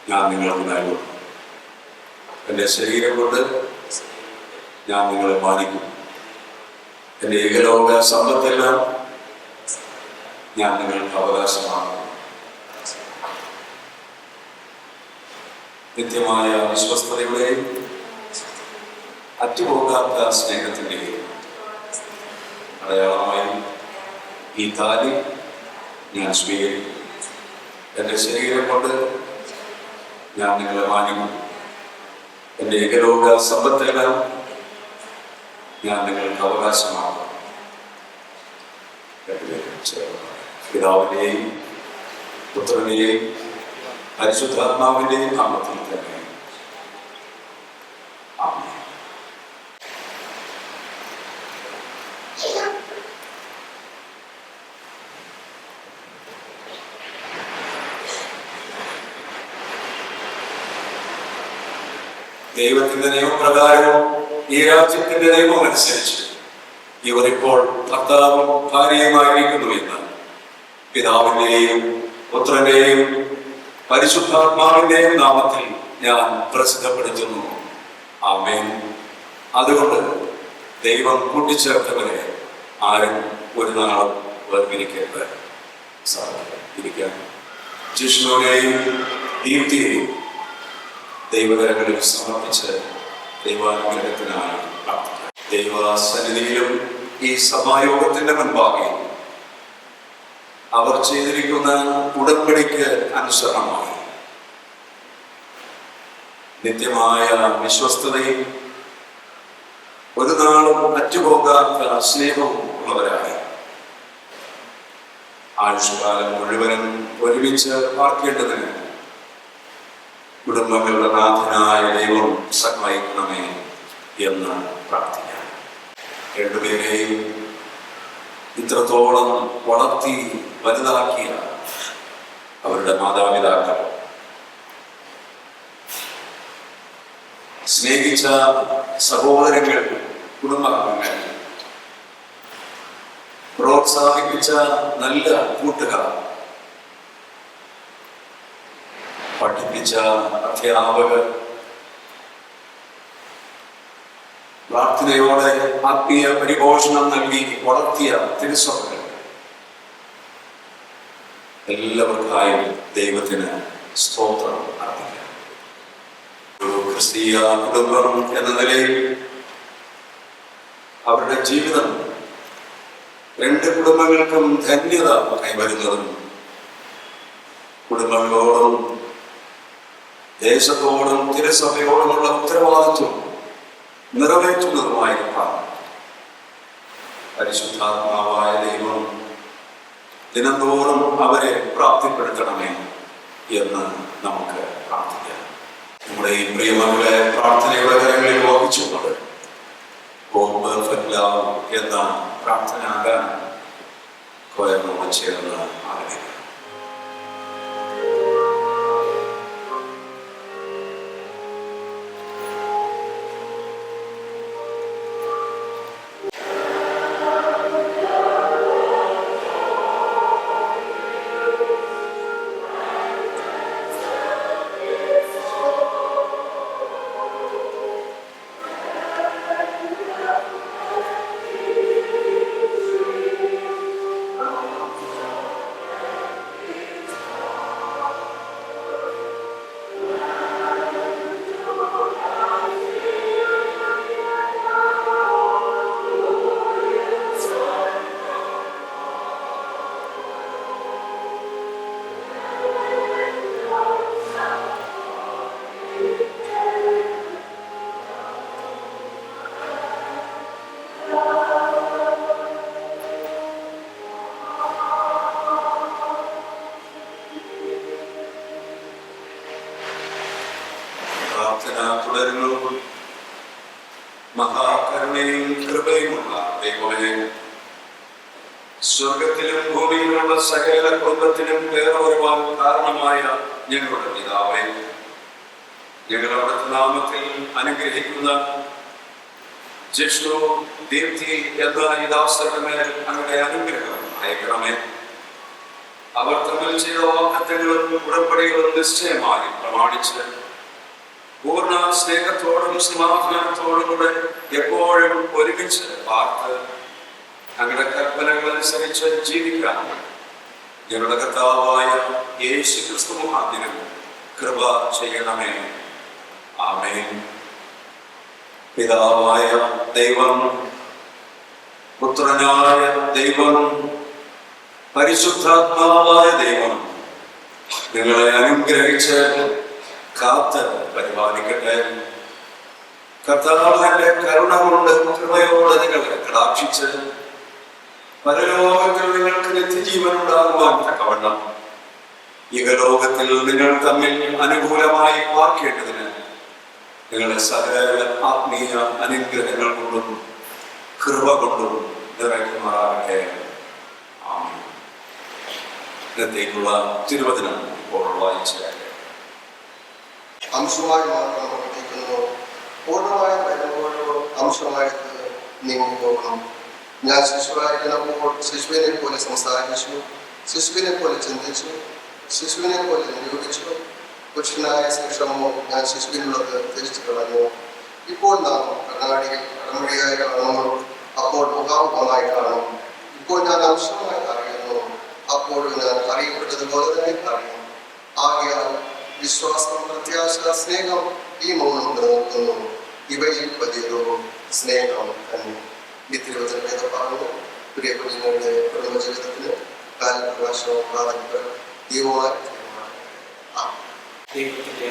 ഞാൻ നിങ്ങൾക്ക് നൽകും. എൻ്റെ ശരീരം കൊണ്ട് ഞാൻ നിങ്ങളെ മാനിക്കും. എൻ്റെ ഏകലോക സമ്പത്തെല്ലാം ഞാൻ നിങ്ങൾക്ക് അവകാശമാക്കും. നിത്യമായ വിശ്വസ്തതയുടെയും അറ്റുപോകാത്ത സ്നേഹത്തിൻ്റെയും അടയാളമായി ഈ താലി ഞാൻ സ്വീകരിക്കും. എൻ്റെ ശരീരം കൊണ്ട് ഞാൻ നിങ്ങളെ മാനിക്കും. എൻ്റെ ഏകലോക സമ്പത്തെല്ലാം ഞാൻ നിങ്ങൾക്ക് അവകാശമാക്കും. പിതാവിൻ്റെയും പുത്രനെയും പരിശുദ്ധാത്മാവിൻ്റെയും നാമത്തിൽ തന്നെ ആമേൻ. ദൈവത്തിന്റെ നിയമപ്രകാരവും ഈ രാജ്യത്തിന്റെ നിയമം അനുസരിച്ച് ഇവർ ഇപ്പോൾ ഭർത്താവും ഭാര്യയുമായിരിക്കുന്നു എന്ന് പിതാവിന്റെയും പുത്രന്റെയും പരിശുദ്ധാത്മാവിന്റെയും നാമത്തിൽ ഞാൻ പ്രസിദ്ധപ്പെടുത്തുന്നു. ആമേൻ. അതുകൊണ്ട് ദൈവം കൂട്ടിച്ചേർത്തവരെ ആരും ഒരു നാളും വേർപിരിക്കരുത്. ഇരിക്കാൻ ജിഷ്ണുവിനെയും ദീപ്തിയെയും ദൈവകരങ്ങളിൽ സമർപ്പിച്ച് ദൈവാനുഗ്രഹത്തിനായി പ്രാർത്ഥിക്കാം. ദൈവസന്നിധിയിലും ഈ സഭായോഗത്തിന്റെ മുൻപാകെ അവർ ചെയ്തിരിക്കുന്ന ഉടമ്പടിക്ക് അനുസരണമായി നിത്യമായ വിശ്വസ്തതയും ഒരു നാളും അറ്റുപോകാത്ത സ്നേഹവും ഉള്ളവരായി ആയുഷ്കാലം മുഴുവനും ഒരുമിച്ച് പാർക്കേണ്ടതിന് കുടുംബങ്ങളുടെ നാഥനായ ദൈവം സഹായിക്കണമേ എന്ന് പ്രാർത്ഥിക്കാം. രണ്ടുപേരെയും ഇത്രത്തോളം വളർത്തി വലുതാക്കിയ അവരുടെ മാതാപിതാക്കൾ സ്നേഹിച്ച സഹോദരങ്ങൾ, കുടുംബാംഗങ്ങൾ, പ്രോത്സാഹിപ്പിച്ച നല്ല കൂട്ടുകാർ, പഠിപ്പിച്ച അധ്യാപകർ, പ്രാർത്ഥനയോടെ ആത്മീയ പരിപോഷണം നൽകി വളർത്തിയ തിരുസഭകൾ, എല്ലാവർക്കായും ദൈവത്തിന് സ്തോത്രം അർപ്പിക്കാം. ഒരു ക്രിസ്തീയ കുടുംബം എന്ന നിലയിൽ അവരുടെ ജീവിതം രണ്ട് കുടുംബങ്ങൾക്കും ധന്യത കൈവരുന്നതും കുടുംബങ്ങളോടും ദേശത്തോടും തിരുസഭയോടുമുള്ള ഉത്തരവാദിത്വം നിറവേറ്റുന്നതുമായിരിക്കാം. പരിശുദ്ധാത്മാവായ ദൈവം ദിനംതോറും അവരെ പ്രാപ്തിപ്പെടുത്തണമേ എന്ന് നമുക്ക് പ്രാർത്ഥിക്കാം. നമ്മുടെ ഈ പ്രിയമകളെ പ്രാർത്ഥനയുടെ കരങ്ങളിൽ വഹിച്ചുകൊണ്ട് എന്ന പ്രാർത്ഥനാകാൻ കോയനോട് ചേർന്ന് ആഗ്രഹിക്കാം. തുടരുന്നു. മഹാകരുണയും കൃപയുമുള്ള ദൈവമേ, സ്വർഗത്തിലും ഭൂമിയിലുള്ള സകല കുടുംബത്തിനും വേറൊരുവാൻ കാരണമായ ഞങ്ങളുടെ പിതാവേ, ഞങ്ങൾ അവിടുത്തെ നാമത്തിൽ അനുഗ്രഹിക്കുന്ന ജിഷ്ണു ദീപ്തി എന്ന ഈ ദാസരുടെ മേൽ അങ്ങയുടെ അനുഗ്രഹം അയക്കണമേ. അവർ തമ്മിൽ ചെയ്ത വാഗ്ദത്തങ്ങളും ഉടമ്പടികളും നിശ്ചയമായി പ്രമാണിച്ച് പൂർണ്ണ സ്നേഹത്തോടും സമാധാനത്തോടും കൂടെ എപ്പോഴും ഒരുമിച്ച് പാർത്ത് അങ്ങയുടെ കൽപ്പനകൾ അനുസരിച്ച് ജീവിക്കാൻ ഞങ്ങളുടെ കർത്താവായ യേശു ക്രിസ്തു മുഖാന്തരം കൃപ ചെയ്യണമേ. ആമേൻ. പിതാവായ ദൈവം, പുത്രനായ ദൈവം, പരിശുദ്ധാത്മാവായ ദൈവം നിങ്ങളെ അനുഗ്രഹിച്ച് കാത്ത് പരിപാലിക്കട്ടെ. കർത്താവിന്റെ കരുണ കൊണ്ട് കൃപയോടെ നിങ്ങളെ കടാക്ഷിച്ച് പരലോകത്തിൽ നിങ്ങൾക്ക് നിത്യജീവൻ ഉണ്ടാകുവാൻ തക്കവണ്ണം ഇഹലോകത്തിൽ നിങ്ങൾ തമ്മിൽ അനുകൂലമായി പാർക്കേണ്ടതിന് നിങ്ങളെ സകല ആത്മീയ അനുഗ്രഹങ്ങൾ കൊണ്ടും കൃപ കൊണ്ടും നിറയ്ക്കുമാറാകട്ടെ. ആമേൻ. ഇന്നത്തേക്കുള്ള തിരുവചനം ഇപ്പോൾ വായിച്ചു. അംശമായി മാത്രം പ്രവർത്തിക്കുന്നു, പൂർണ്ണമായി വരുമ്പോഴോ അംശമായിട്ട് നീങ്ങിപ്പോകും. ഞാൻ ശിശുവായിരിക്കുന്നപ്പോൾ ശിശുവിനെ പോലെ സംസാരിച്ചു, ശിശുവിനെ പോലെ ചിന്തിച്ചു, ശിശുവിനെ പോലെ നിരൂപിച്ചു. പുരുഷനായ ശേഷമോ ഞാൻ ശിശുവിനുള്ളത് തിരിച്ചു കളഞ്ഞു. ഇപ്പോൾ നാം കണ്ണാടിയിൽ കടമടിയായി കാണുന്നു, അപ്പോൾ മുഖാമുഖമായി കാണും. ഇപ്പോൾ ഞാൻ അംശമായി അറിയുന്നു, അപ്പോഴും ഞാൻ അറിയപ്പെട്ടതുപോലെ തന്നെ അറിയും. ആകയാൽ വിശ്വാസം, പ്രത്യാശ, സ്നേഹം ഈ മൂന്നും നിലനിൽക്കുന്നു. ഇവയിൽ വലിയൊരു സ്നേഹം തന്നെ. ഈ തിരുവചനത്തെ പറഞ്ഞു പ്രിയ കുഞ്ഞുങ്ങളുടെ കുടുംബജീവിതത്തിന് കാലപ്രകാശവും പ്രാധാന്യം ദൈവമായി ദൈവത്തിന്റെ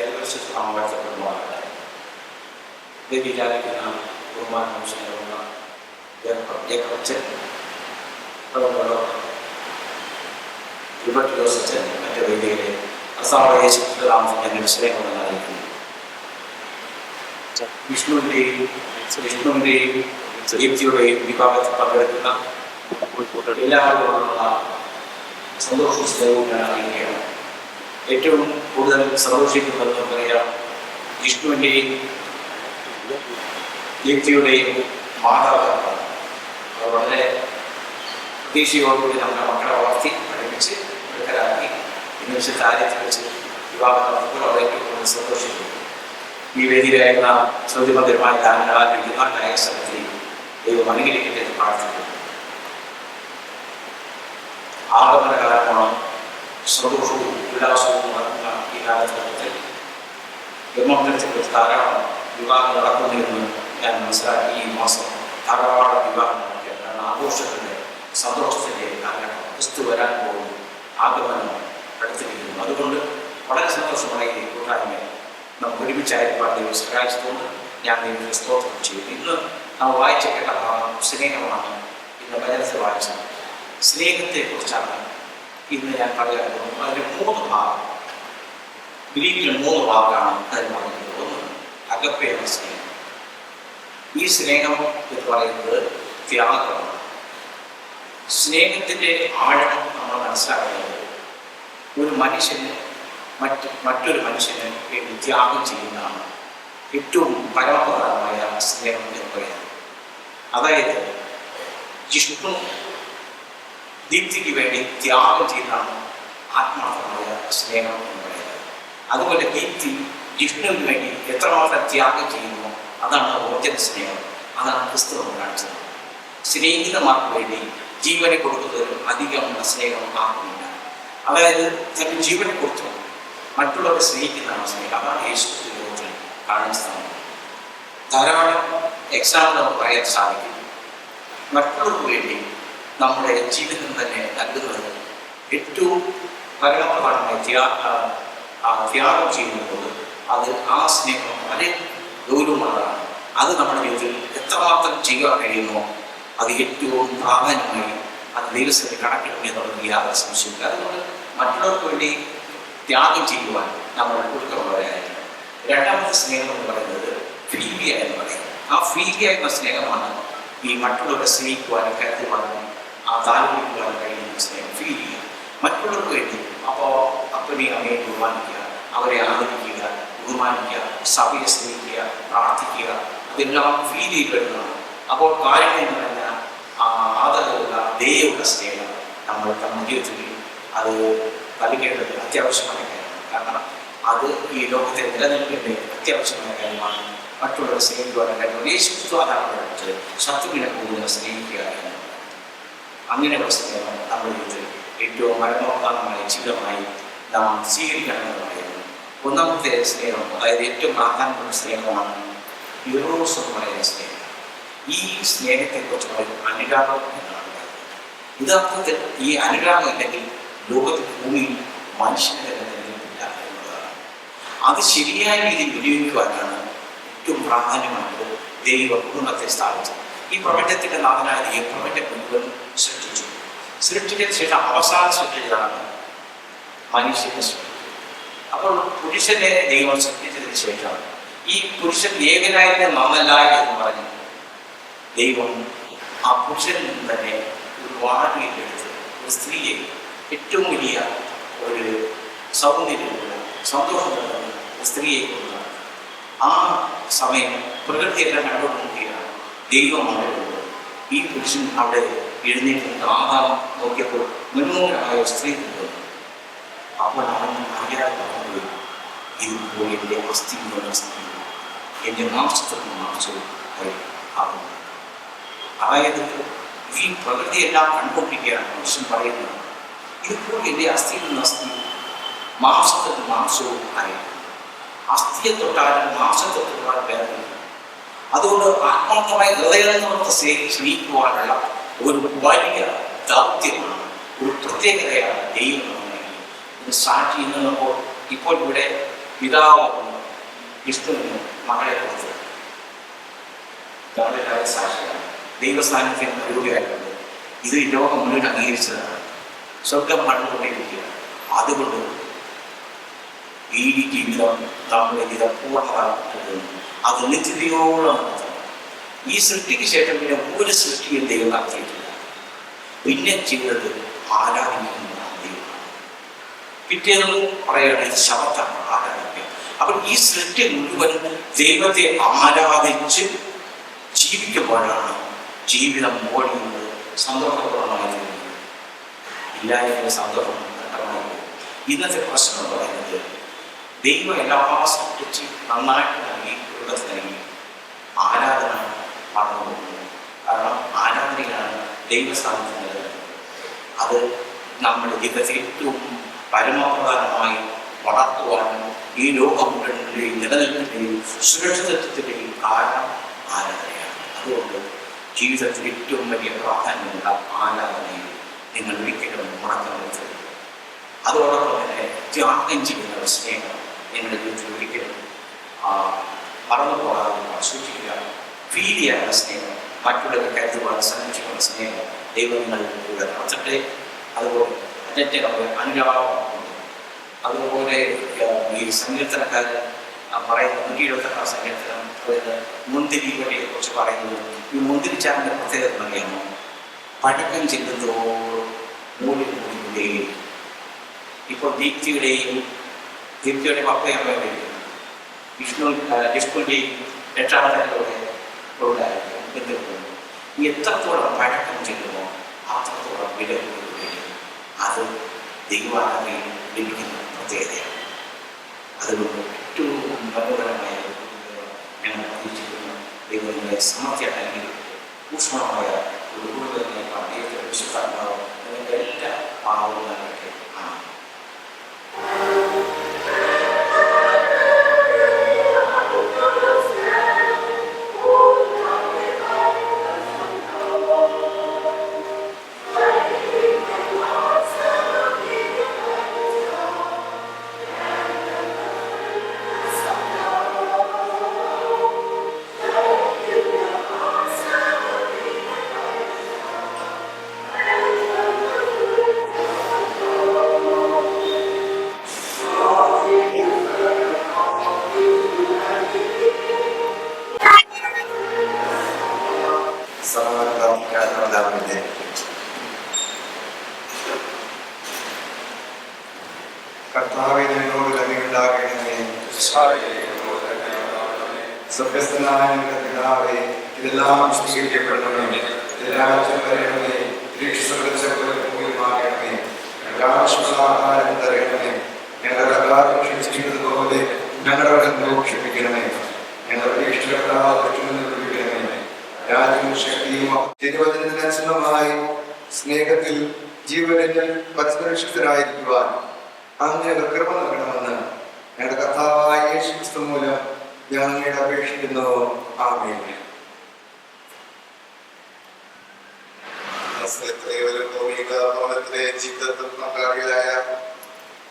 വാഴ്ത്തപ്പെടുന്നതാണ്. ദൈവികാരിക്കുന്ന ബഹുമാനവും സ്നേഹവുമുള്ള അച്ഛൻ, അതുകൊണ്ടോ ലിബർട്ടിയോസച്ചൻ, മറ്റു വേദികളെ അസാമേശിതാമസങ്ങളുടെ സ്നേഹമെന്നായിരിക്കുന്നു. വിഷ്ണുവിൻ്റെയും ദീപ്തിയുടെയും വിഭാഗത്തിൽ പങ്കെടുക്കുന്ന എല്ലാവരോടുമുള്ള സന്തോഷവും സ്നേഹവും ഞാൻ അറിയുകയാണ്. ഏറ്റവും കൂടുതൽ സന്തോഷിക്കുന്നത് പറയാം വിഷ്ണുവിൻ്റെയും ദീപ്തിയുടെയും മാതാപിതാക്കളാണ്. അത് വളരെ പ്രതീക്ഷയോടുകൂടി നമ്മുടെ മക്കളെ വളർത്തി പഠിപ്പിച്ച് എടുക്കലാക്കി ഇന്നത്തെ കാര്യത്തിൽ വെച്ച് വിവാഹം നടത്തുമ്പോൾ അവരെ കൂടുതൽ സന്തോഷിക്കുന്നു. ഈ വേദിയിലായിരുന്ന ചോദ്യമന്ത്രിമായ ദാനമായ സ്ഥലത്തിൽ ദൈവം അനുഗ്രഹിക്കട്ടെ എന്ന് പ്രാർത്ഥിക്കുന്നു. ആഗമനകാലമാണ് സന്തോഷവും ഉല്ലാസവും നടക്കുന്ന ഈ കാലഘട്ടത്തിൽ ബ്രഹ്മത്തിൽ ധാരാളം വിവാഹം നടക്കുന്നുവെന്ന് ഞാൻ മനസ്സിലാക്കി. ഈ മാസം ധാരാളം വിവാഹം നടക്കുകയാണ്. ആഘോഷത്തിൻ്റെ സന്തോഷത്തിൻ്റെ കാലഘട്ടം. ക്രിസ്തു വരാൻ പോകുന്നു, ആഗമനം അടുത്തിരിക്കുന്നു. അതുകൊണ്ട് വളരെ സന്തോഷമുള്ള ഈ കൂട്ടായ്മയെ നമുക്ക് ഒരുമിച്ചായിരിക്കാൻ ദൈവം സഹായിച്ചതുകൊണ്ട് ഞാൻ ദൈവത്തെ സ്തോത്രം ചെയ്യുന്നു. ഇന്ന് നാം വായിച്ച കേട്ട ഭാഗം സ്നേഹമാണ്. ഇന്ന് വചനത്തിൽ വായിച്ചത് സ്നേഹത്തെക്കുറിച്ചാണ് ഇന്ന് ഞാൻ പറയാൻ പോകുന്നത്. അതിന് 3 ഭാഗം, ഗ്രീക്കിൽ 3 ഭാഗമാണ് അതിന് പറയുന്നത്. ഒന്ന് അഗപ്പേ എന്ന സ്നേഹം. ഈ സ്നേഹം എന്ന് പറയുന്നത് ത്യാഗമാണ്. സ്നേഹത്തിൻ്റെ ആഴം നമ്മൾ മനസ്സിലാക്കുന്നത് ഒരു മനുഷ്യന് മറ്റൊരു മനുഷ്യന് വേണ്ടി ത്യാഗം ചെയ്യുന്നതാണ് ഏറ്റവും പരമപ്രധാനമായ സ്നേഹം എന്ന് പറയുന്നത്. അതായത് ജിഷ്ണു ദീപ്തിക്ക് വേണ്ടി ത്യാഗം ചെയ്യുന്നതാണ് ആത്മാർത്ഥമായ സ്നേഹം എന്ന് പറയുന്നത്. അതുപോലെ ദീപ്തി ജിഷ്ണുവിന് വേണ്ടി എത്രമാത്രം ത്യാഗം ചെയ്യുന്നു അതാണ് ഓർജന സ്നേഹം. അതാണ് ക്രിസ്തു കാണിച്ചത്. സ്നേഹിതന്മാർക്ക് വേണ്ടി ജീവനെ കൊടുക്കുന്നതിലും അധികമുള്ള സ്നേഹം ആർക്കുമില്ല. അതായത് തന്റെ ജീവനെ കൊടുത്തു മറ്റുള്ളവരെ സ്നേഹിക്കുന്നതാണ് സ്നേഹം. അതാണ് യേശു ലോകത്തിൽ കാണിച്ചത്. ധാരാളം എക്സാമ്പിൾ നമുക്ക് പറയാൻ സാധിക്കും. മറ്റുള്ളവർക്ക് വേണ്ടി നമ്മുടെ ജീവിതം തന്നെ നൽകുന്നത് ഏറ്റവും പരമപ്രധാനമായ ത്യാഗം ചെയ്യുന്നത് അത് ആ സ്നേഹം വളരെ ഗൗരവമുള്ളതാണ്. അത് നമ്മുടെ ജീവിതത്തിൽ എത്രമാത്രം ചെയ്യാൻ കഴിയുമോ അത് ഏറ്റവും പ്രാധാന്യമായി അത് ദൈവത്തിന് കണക്കിടും എന്നുള്ളത് യാതൊരു സംശയമില്ല. അതുകൊണ്ട് മറ്റുള്ളവർക്ക് വേണ്ടി ത്യാഗം ചെയ്യുവാൻ നമ്മൾ കൊടുക്കുന്നവരായിരിക്കും. രണ്ടാമത്തെ സ്നേഹം എന്ന് പറയുന്നത് ഫീലിയ എന്ന് പറയും. ആ ഫീലിയ എന്ന സ്നേഹമാണ് ഈ മറ്റുള്ളവരെ സ്നേഹിക്കുവാനും കരുതുവാനും ആ താല്പര്യക്കുവാനും കഴിയുന്ന സ്നേഹം. ഫീലിയ മറ്റുള്ളവർക്ക് വേണ്ടി അപ്പോൾ അപ്പനെയും അമ്മയെ ബഹുമാനിക്കുക, അവരെ ആദരിക്കുക, ബഹുമാനിക്കുക, സഭയെ സ്നേഹിക്കുക, പ്രാർത്ഥിക്കുക, അതെല്ലാം ഫീലിയ വരുന്നതാണ്. അപ്പോൾ കാര്യങ്ങൾ എന്ന് പറഞ്ഞാൽ ആദരവുള്ള ദയുള്ള സ്നേഹം നമ്മൾ നമ്മുടെ ജീവിതത്തിൽ അത് നൽകേണ്ടത് അത്യാവശ്യമായ കാര്യമാണ്. കാരണം അത് ഈ ലോകത്തെ നിലനിൽക്കേണ്ട അത്യാവശ്യമായ കാര്യമാണ്. മറ്റുള്ളവരെ സ്നേഹിക്കുവാനും കാര്യങ്ങൾ യേശു അതാണ് ശത്രുവിനെ കൂടുതൽ സ്നേഹിക്കുക എന്ന്. അങ്ങനെയുള്ള സ്നേഹം നമ്മുടെ ജീവിതത്തിൽ ഏറ്റവും പരമപ്രധാനമായ ചിന്തമായി നാം സ്വീകരിക്കണമെന്ന് പറയുന്നത്. ഒന്നാമത്തെ സ്നേഹം, അതായത് ഏറ്റവും പ്രാധാന്യമുള്ള സ്നേഹമാണ് യൂറോസ് എന്ന് പറയുന്ന സ്നേഹം. ഈ സ്നേഹത്തെക്കുറിച്ച് പറയുന്നത് അനുരാഗം എന്നാണ് പറയുന്നത്. യഥാർത്ഥത്തിൽ ഈ അനുരാഗം ഇല്ലെങ്കിൽ ലോകത്തിൽ ഭൂമിയിൽ മനുഷ്യനെ തന്നെ നിലനിൽപ്പില്ല എന്നുള്ളതാണ്. അത് ശരിയായ രീതിയിൽ വിനിയോഗിക്കുവാനാണ് ഏറ്റവും പ്രാധാന്യമായിട്ട് ദൈവ കുടുംബത്തെ സ്ഥാപിച്ചത്. ഈ പ്രപഞ്ചത്തിൻ്റെ നാഥനായ ദൈവം പ്രപഞ്ചം മുഴുവൻ സൃഷ്ടിച്ചു. സൃഷ്ടിച്ചതിന് ശേഷം അവസാനം സൃഷ്ടിച്ചതാണ് മനുഷ്യനെ സൃഷ്ടിച്ചത്. അപ്പോൾ പുരുഷനെ ദൈവം സൃഷ്ടിച്ചതിന് ശേഷം ഈ പുരുഷൻ ഏകനായിട്ട് നന്നല്ല എന്ന് പറഞ്ഞു ദൈവം ആ പുരുഷനിൽ നിന്ന് തന്നെ ഒരു വാടകയിലെടുത്ത് ഒരു സ്ത്രീയെ ഏറ്റവും വലിയ ഒരു സൗന്ദര്യമുള്ള സന്തോഷമുള്ള ഒരു സ്ത്രീയെ കൊണ്ടുവന്നു. ആ സമയം പ്രകൃതിയെല്ലാം കണ്ടുകൊണ്ടിരിക്കുകയാണ്. ദൈവമാണ് ഈ പുരുഷൻ അവിടെ എഴുന്നേറ്റ് ആഹാരം നോക്കിയപ്പോൾ മുൻമുഖമായ സ്ത്രീ കൊണ്ടുവന്നു. അപ്പോൾ അവൻ അറിയാതെ പറഞ്ഞത് ഇതുപോലെ എൻ്റെ അസ്ഥിയുള്ള സ്ത്രീ എൻ്റെ മാംസത്തിൽ മാംസവും ആകുന്നു. അതായത് ഈ പ്രകൃതിയെല്ലാം കണ്ടുകൊണ്ടിരിക്കുകയാണ് മനുഷ്യൻ പറയുന്നത്. ഇതിപ്പോൾ എൻ്റെ അസ്ഥിയിൽ നിന്ന് അസ്ഥി മാംസത്തിൽ മാംസവും ആയിരുന്നു. അസ്ഥിയെ തൊട്ടാലും മാംസത്തെ തൊട്ടാലും വേദന. അതുകൊണ്ട് ആത്മാർത്ഥമായി ഹൃദയത്തെ സ്നേഹിക്കുവാനുള്ള ഒരു വലിയ ദൗത്യമാണ്, ഒരു പ്രത്യേകതയാണ് ദൈവം ഇത് സാക്ഷി നിന്നപ്പോൾ. ഇപ്പോൾ ഇവിടെ പിതാവ് വിഷ്ണുവിന് മകളെ കൊടുത്ത് തങ്ങളുടേതായ സാക്ഷിയാണ്. ദൈവസ്ഥാനത്തിന് രൂപയായിട്ടുണ്ട്. ഇത് ലോകം മുഴുവൻ അംഗീകരിച്ചതാണ്. സ്വർഗം കണ്ടുകൊണ്ടിരിക്കുകയാണ്. അതുകൊണ്ട് ഈ ജീവിതം നമ്മുടെ ജീവിതം പൂർണ്ണമായിട്ട് അത് നിത്യതയോളം നടത്തണം. ഈ സൃഷ്ടിക്ക് ശേഷം പിന്നെ ഒരു സൃഷ്ടിയും ദൈവം നടത്തിയിട്ടില്ല. പിന്നെ ചെയ്തത് ആരാധിക്കുന്ന ദൈവമാണ്. പിറ്റേന്ന് പറയുകയാണെങ്കിൽ ശബത്താണ് ആരാധിക്കുക. അപ്പോൾ ഈ സൃഷ്ടി മുഴുവൻ ദൈവത്തെ ആരാധിച്ച് ജീവിക്കുമ്പോഴാണ് ജീവിതം ഓടുന്നത് സന്തോഷപൂർണ്ണമായി ഇല്ലായ്മ സന്തോഷം നഷ്ടമായി. ഇന്നത്തെ പ്രശ്നം എന്ന് പറയുന്നത് ദൈവം എല്ലാ സൃഷ്ടിച്ച് നന്നായിട്ട് നൽകി കുടുംബത്തിൽ നൽകി ആരാധന മറന്നു പോകുന്നത്. കാരണം ആരാധനയാണ് ദൈവ സാന്നിധ്യം. അത് നമ്മുടെ ജീവിതത്തിൽ ഏറ്റവും പരമപ്രധാനമായി വളർത്തുവാനും ഈ ലോകം മുഴുവൻ്റെയും നിലനിൽപ്പിൻ്റെയും സുരക്ഷിതത്വത്തിൻ്റെയും കാരണം ആരാധനയാണ്. അതുകൊണ്ട് ജീവിതത്തിൽ ഏറ്റവും വലിയ പ്രാധാന്യമുള്ള ആരാധനയിൽ നിങ്ങൾ ഒരിക്കലും മുടക്കം വരുത്തരുത്. അതോടൊപ്പം തന്നെ ത്യാഗം ചെയ്യുന്ന സ്നേഹം നിങ്ങളുടെ ജീവിതത്തിൽ ഒരിക്കലും മറന്നു പോകാതെ സൂക്ഷിക്കുക. ഫീൽ ചെയ്യാനുള്ള സ്നേഹം, മറ്റുള്ളവരെ കരുതുവാൻ സംരക്ഷിക്കുന്ന സ്നേഹം ദൈവം കൂടെ നടത്തട്ടെ. അതുപോലെ അതിൻ്റെ അനുരാഗമുണ്ട്. അതുപോലെ ഈ സങ്കീർത്തനക്കാരൻ പറയുന്ന 178 സങ്കീർത്തനം അതായത് മുന്തിരികളെ കുറിച്ച് പറയുന്നത്, ഈ മുന്തിരിച്ചാറിൻ്റെ പ്രത്യേകത അറിയാമോ? പഴക്കം ചെല്ലുന്നതോടും മൂല്യം കൂടിയുടെയും ഇപ്പോൾ ദീപ്തിയുടെ പപ്പയമ്മയുടെയും വിഷ്ണുവിൻ്റെയും രക്ഷാബന്ധത്തിലൂടെ ബന്ധപ്പെടുന്നു. ഈ എത്രത്തോളം പഴക്കം ചെല്ലുമോ അത്രത്തോളം വില കൂടുകയും അത് ദൈവാരാധനയിൽ ലഭിക്കുന്ന പ്രത്യേകതയാണ്. അതുകൊണ്ട് ഏറ്റവും മനോഹരമായ ഞങ്ങൾ പ്രതീക്ഷിക്കുന്ന ദൈവങ്ങളുടെ സമർത്ഥ്യമാണെങ്കിൽ ഊഷ്മമായ ഒരു ഗുരുതരമായ ദൈവത്തെ വിശ്വസാത്മാവ് നിങ്ങളുടെ എല്ലാ പാവവും നൽകട്ടെ. കർത്താവേ, ഞങ്ങളോട് കരുണയുണ്ടാകണമേ. സ്വർഗ്ഗസ്ഥനായ ഞങ്ങളുടെ പിതാവേ, ഇതെല്ലാം സ്വീകരിക്കപ്പെടണമേ. രാജ്യം വരണമേ. ഭൂമിയുമാകണമേ. ആഹാരം തരണമേ. ഞങ്ങളുടെ അകാരം ക്ഷമിച്ചതുപോലെ ഞങ്ങളുടെ ക്ഷമിക്കണമേ. ഞങ്ങളുടെ വിളിക്കണമേ. രാജ്യവും ശക്തിയും തിരുവചനത്തിനനുസൃതമായി സ്നേഹത്തിൽ ജീവനിൽ പരിസുരക്ഷിതരായിരിക്കുവാൻ അങ്ങയുടെ കൃപ നൽകണമെന്ന് ഞങ്ങളുടെ കർത്താവായ യേശുക്രിസ്തു മൂലം ഞാൻ അങ്ങയുടെ അപേക്ഷിക്കുന്നു. ആമേൻ. ജീവിതത്തിൽ പങ്കാളിയായ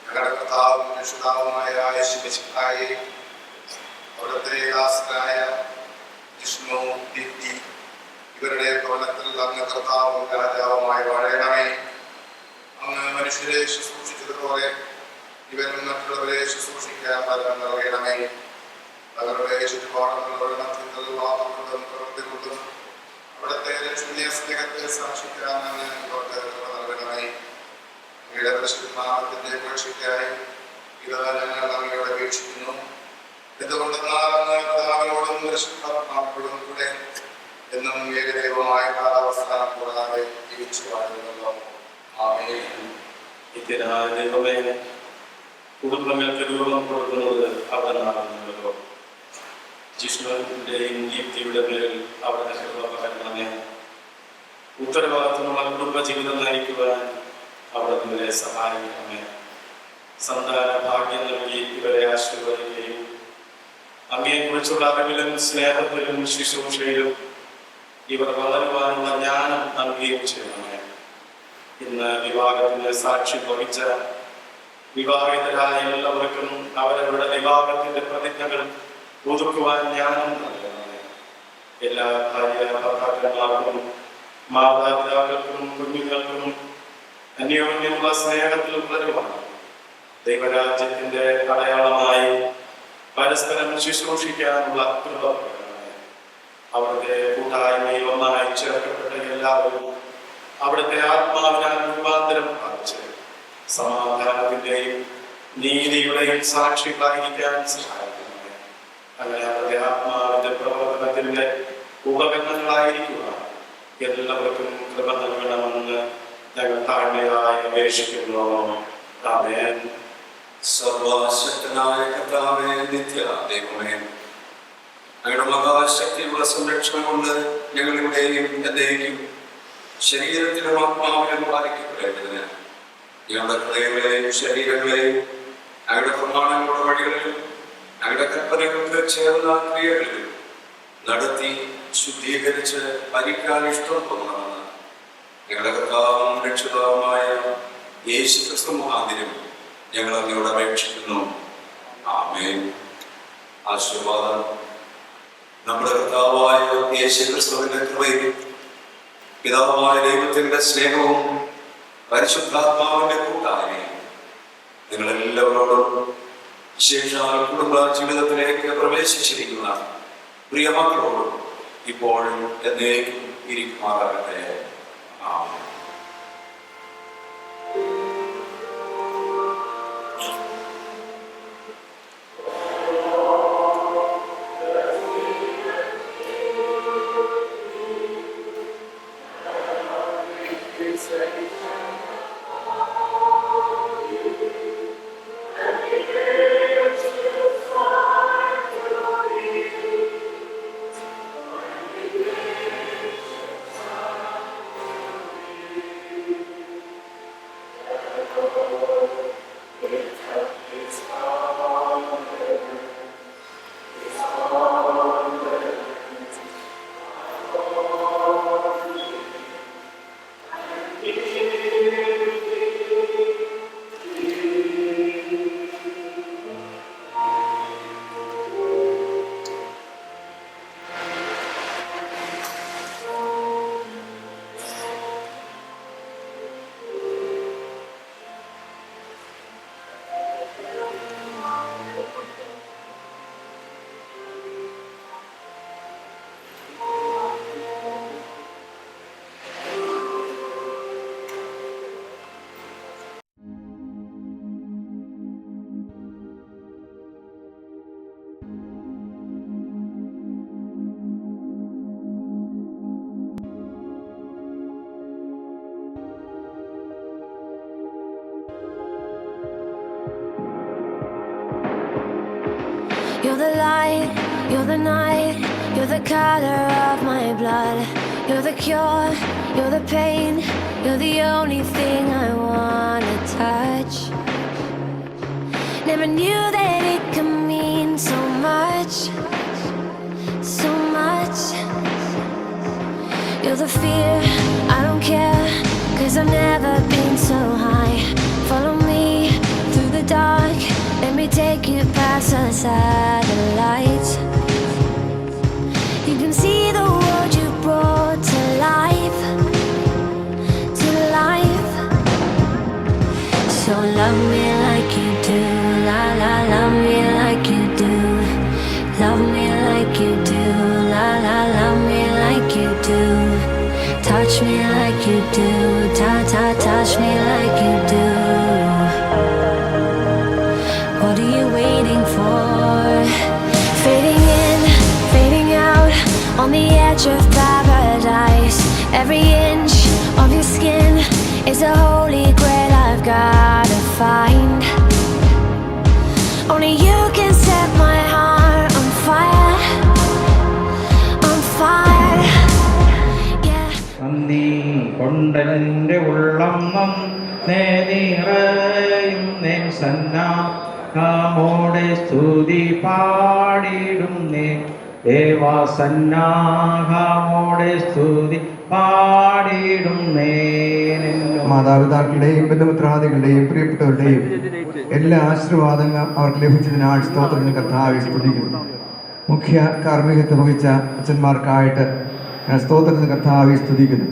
ഞങ്ങളുടെ കർത്താവും രക്ഷിതാവുമായ യേശുമിശിഹായെ, അവിടുത്തെ ദാസനായ വിഷ്ണു, ദീപ്തി ഇവരുടെ ഭവനത്തിൽ അങ്ങ് കർത്താവും രാജാവുമായി വാഴണമേ. അങ്ങ് മനുഷ്യരെ ശുശ്രൂഷിച്ചതുപോലെ ഇവരും മറ്റുള്ളവരെ ശുശ്രൂഷിക്കാൻ ഫലം നൽകണമേ. അവരുടെ ചുറ്റുപാടുകളുടെ വാക്കുകൊണ്ടും പ്രവൃത്തികൊണ്ടും അവിടുത്തെ ലക്ഷ്മീയ സ്നേഹത്തെ സാക്ഷിക്കാൻ അങ്ങ് ഇവർക്ക് നൽകണമേ. അങ്ങയുടെ പരിശുദ്ധനാമത്തിന്റെ ഉപേക്ഷയ്ക്കായി ഇത് ഞങ്ങൾ അങ്ങയോട് അപേക്ഷിക്കുന്നു. എന്തുകൊണ്ടെന്നാൽ അങ്ങ് പിതാവിനോടും പരിശുദ്ധാത്മാവിനോടും കൂടെ എന്നും ഏകദൈവമായ കാലാവസ്ഥാനം കൂടാതെ ജീവിച്ചു വാഴുന്നല്ലോ. ആമേൻ. ദൈവമേ, കുടുംബങ്ങൾക്ക് രൂപം കൊടുക്കുന്നത് അവിടെ നടന്നല്ലോ. ജിഷ്ണുവിൻ്റെയും ദീപ്തിയുടെ മേൽ അവിടെ പകരണമേ. ഉത്തരവാദിത്തമുള്ള കുടുംബജീവിതം നയിക്കുവാൻ അവിടെ നിങ്ങളെ സഹായിക്കണമേ. സന്താന ഭാഗ്യം നൽകി ഇവരെ ആശീർവദിക്കുകയും അങ്ങയെക്കുറിച്ചുള്ള അറിവിലും സ്നേഹത്തിലും ശുശ്രൂഷയിലും ഇവർ വളരുവാനുള്ള ജ്ഞാനം നൽകുകയും ചെയ്യണമേ. ഇന്ന് വിവാഹത്തിന് സാക്ഷ്യം വഹിച്ച വിവാഹിതരായ എല്ലാവർക്കും അവരവരുടെ വിവാഹത്തിന്റെ പ്രതിജ്ഞകൾ പുതുക്കുവാൻ ജ്ഞാനം നൽകണമേ. എല്ലാ ഭാര്യ ഭർത്താക്കന്മാർക്കും മാതാപിതാക്കൾക്കും കുഞ്ഞുങ്ങൾക്കും അന്യോന്യമുള്ള സ്നേഹത്തിൽ വളരുവാൻ ദൈവരാജ്യത്തിന്റെ അടയാളമായി പരസ്പരം ശുശ്രൂഷിക്കാനുള്ള കൃപ നൽകണമേ. അവിടുത്തെ കൂട്ടായ്മയിൽ ഒന്നായി ചേർക്കപ്പെട്ട എല്ലാവരും അവിടുത്തെ ആത്മാവിനാൽ രൂപാന്തരം പ്രാപിച്ച് സമാധാനത്തിന്റെയും നീതിയുടെയും സാക്ഷികളായിരിക്കാൻ സഹായിക്കും. അങ്ങനെ അവരുടെ ആത്മാവിന്റെ പ്രവർത്തനത്തിന്റെ ഉപകരണങ്ങളായിരിക്കുക. എല്ലാവർക്കും കൃപ നൽകണമെന്ന് ഞങ്ങൾ താഴ്മയായി അപേക്ഷിക്കുന്നു. ആമേൻ. സർവശക്തനായ കർത്താവേ, നിത്യ ദൈവമേ, അങ്ങയുടെ മഹാശക്തിയുള്ള സംരക്ഷണം കൊണ്ട് ഞങ്ങളിവിടെയും എന്നേക്കും ശരീരത്തിലും ആത്മാവിലും പാലിക്കപ്പെടേണ്ടതിന് ഞങ്ങളുടെ ഹൃദയങ്ങളെയും ശരീരങ്ങളെയും അങ്ങയുടെ പ്രമാണങ്ങളുടെ വഴികളിലും അങ്ങയുടെ കൽപ്പനകൾക്ക് ചേർന്ന ക്രിയകളിലും നടത്തി ശുദ്ധീകരിച്ച് ഭരിക്കാൻ ഇഷ്ടം തോന്നണമെന്ന് ഞങ്ങളുടെ കർത്താവും രക്ഷിതാവുമായ യേശുക്രിസ്തു മുഖാന്തരം ഞങ്ങൾ അങ്ങയോട് അപേക്ഷിക്കുന്നു. ആമേൻ. ആശീർവാദം. നമ്മുടെ കർത്താവായ യേശുക്രിസ്തുവിന്റെ കൃപയും പിതാവായ ദൈവത്തിന്റെ സ്നേഹവും പരിശുദ്ധാത്മാവിന്റെ കൂട്ടായ്മയും നിങ്ങളെല്ലാവരോടും വിശേഷാൽ കുടുംബ ജീവിതത്തിലേക്ക് പ്രവേശിച്ചിരിക്കുന്ന പ്രിയമക്കളോടും ഇപ്പോഴും എന്നേക്കും ഇരിക്കുമാറാകട്ടെ. ആമേൻ. You're the light, you're the night, you're the color of my blood. You're the cure, you're the pain, you're the only thing I wanna touch. Never knew that it could mean so much, so much. You're the fear, I don't care, 'cause I've never been so high. Follow me through the dark, let me take you past the satellites. You can see the world you brought to life, to life. So love me like you do, la la, love me like you do. Love me like you do, la la, love me like you do. Touch me like you do, ta ta, touch me like you do. What are you waiting for? Fading in, fading out, on the edge of paradise. Every inch of your skin is a holy grail I've gotta find. Only you can set my heart on fire, on fire. Yeah. നന്ദി കൊണ്ടെന്റെ ഉള്ളം നിറയുന്നേ സന്നാഹമോടെ സ്തുതി പാടിടുന്നേ ദേവാസന്നാഹമോടെ സ്തുതി പാടിടുന്നേ. മാതാപിതാക്കളുടെയും ബന്ധുമിത്രാദികളുടെയും പ്രിയപ്പെട്ടവരുടെയും എല്ലാ ആശീർവാദങ്ങൾ അവർക്ക് ലഭിച്ചതിനാൽ സ്തോത്രത്തിന് കർത്താവെ സ്തുതിക്കുന്നു. മുഖ്യ കാർമ്മികത്വം വഹിച്ച അച്ഛന്മാർക്കായിട്ട് ഞാൻ സ്തോത്രത്തിന് കർത്താവെ സ്തുതിക്കുന്നു.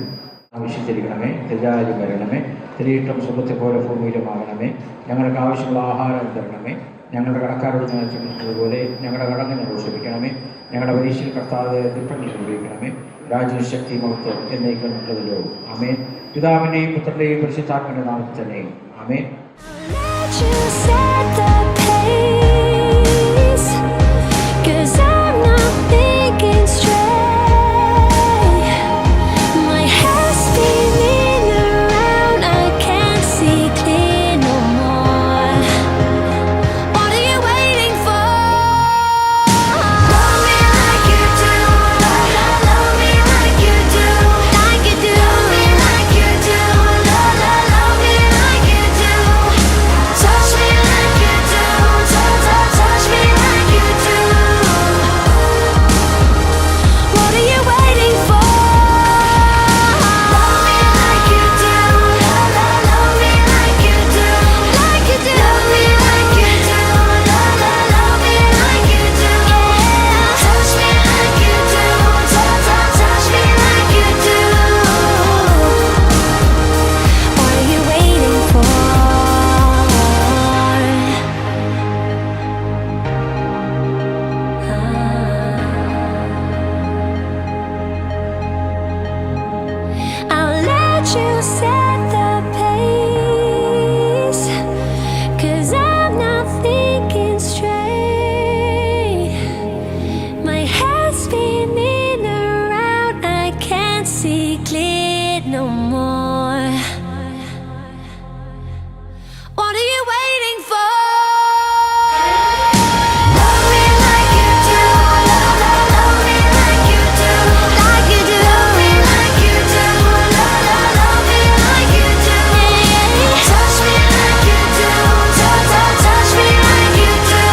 ആവശ്യത്തിരിക്കണമേ, തെജാരി വരണമേ, തിരിയിട്ടും സുഖത്തെ പോലെ ഭൂമിയിലുമാകണമേ. ഞങ്ങൾക്ക് ആവശ്യമുള്ള ആഹാരം തരണമേ. ഞങ്ങളുടെ കടക്കാരോട് ഞങ്ങൾ ക്ഷമിച്ചതുപോലെ ഞങ്ങളുടെ കടങ്ങൾ ഞങ്ങൾ ക്ഷമിക്കണമേ. ഞങ്ങളുടെ പരീക്ഷയിൽ കർത്താവ് ദുഃഖങ്ങൾ ഉപയോഗിക്കണമേ. രാജ്യ ശക്തി മഹത്വം എന്നേക്കും ഉള്ളതല്ലോ. ആമേൻ. പിതാവിൻ്റെയും പുത്രൻ്റെയും പരിശുദ്ധാത്മാവിൻ്റെ നാമത്തിൽ തന്നെ ആമേൻ. Let you set the pace, 'cause you set the pace, 'cause I'm not thinking straight. My head's spinning around, I can't see clear no more. What are you waiting for? Love me like you do, love me like you do, like you do. Love me like you do, love me like you do. Touch me like you do, touch me like you do.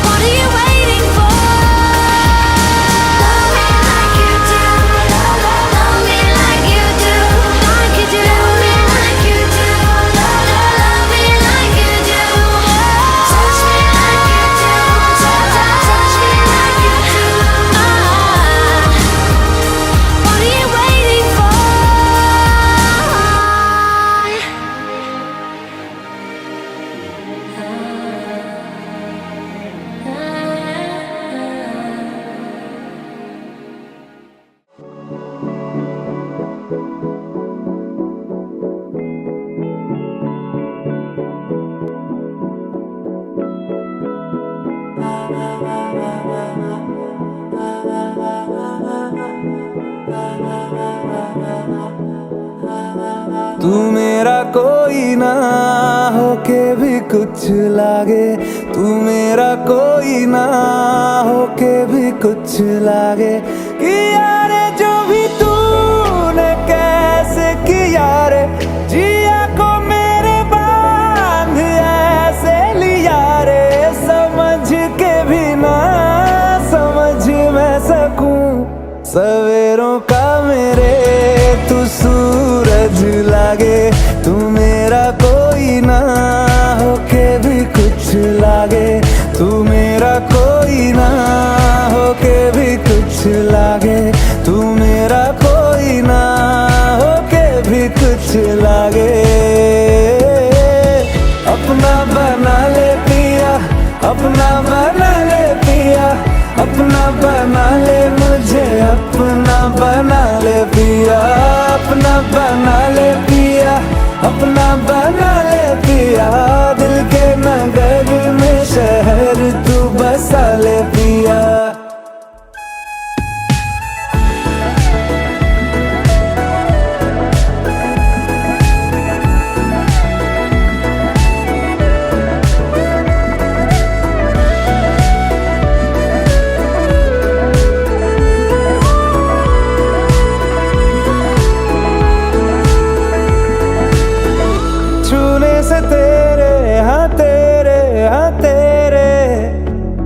What are you waiting for? Love me like you do, love me like you do, like you do. Love me like you do, love me like you do. Touch me like you do, touch me like you do. What are you waiting for? तू मेरा कोई ना होके भी कुछ लागे, तू मेरा कोई ना होके भी कुछ लागे। किया रे जो भी तूने कैसे किया रे, जिया को मेरे बांध ऐसे लिया रे। समझ के भी ना समझ मैं सकूं सवेरों का मेरे तू सूरज लागे। तू मेरा कोई ना होके भी कुछ लागे, तू मेरा कोई ना होके भी कुछ लागे, तू मेरा कोई ना होके भी कुछ लागे। अपना बना ले पिया, अपना बना ले पिया, अपना बना ले मुझे, अपना बना ले पिया, अपना बना ले पिया, अपना बना ले पिया। दिल के नगर में शहर तू बसा ले पिया।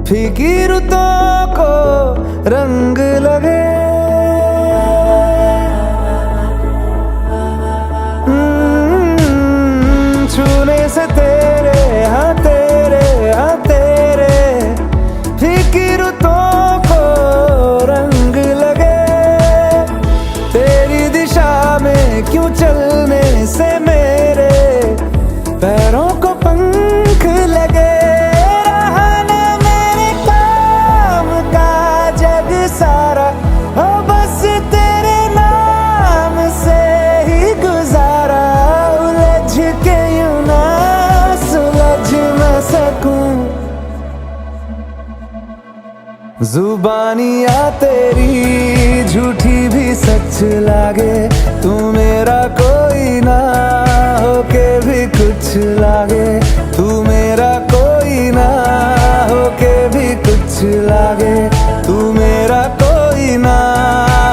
फीकी रुतों को रंग लगे, छूने से तेरे हाँ तेरे फीकी रुतों को रंग लगे। तेरी दिशा में क्यों चलने से मेरे पैरों को पंख लगे। सारा हो बस तेरे नाम से ही गुजारा, उलझ के यूं ना सुलझ मैं सकूं। जुबानियाँ तेरी झूठी भी सच लागे, तू मेरा कोई ना होके भी कुछ लागे, तू मेरा कोई ना होके भी कुछ लागे, तू मेरा कोई ना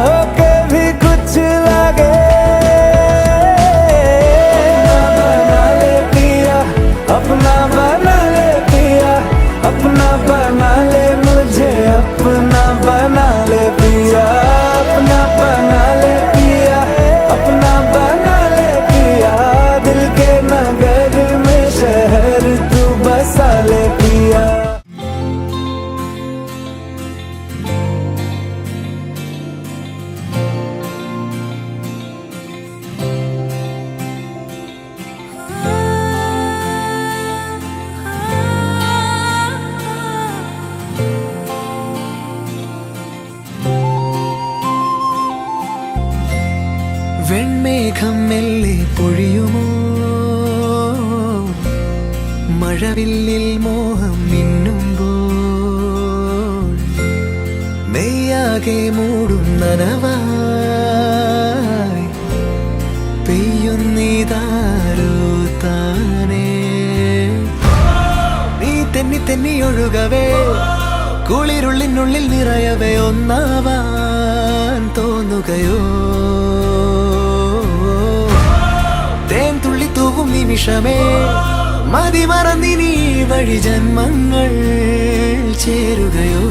होके भी कुछ लागे। अपना बना ले पिया, अपना बना ले मुझे, अपना बना ले पिया, अपना बना ले पिया, अपना बना ले पिया। दिल के नगर में शहर तू बसा ले पिया। മേഘം മെല്ലെ പൊഴിയുമോ, മഴവില്ലിൽ മോഹം മിന്നുമ്പോൾ മെയ്യാകെ മൂടും നനവായി പെയ്യുന്നിതാരോ താനേ. നീ തെന്നി തെന്നി ഒഴുകവേ, കുളിരുള്ളിനുള്ളിൽ നിറയവേ ഒന്നാവാൻ തോന്നുകയോ. തേൻ തുള്ളി തൂവും നിമിഷമേ, മതി മറന്നിനി വഴി ജന്മങ്ങൾ ചേരുകയോ.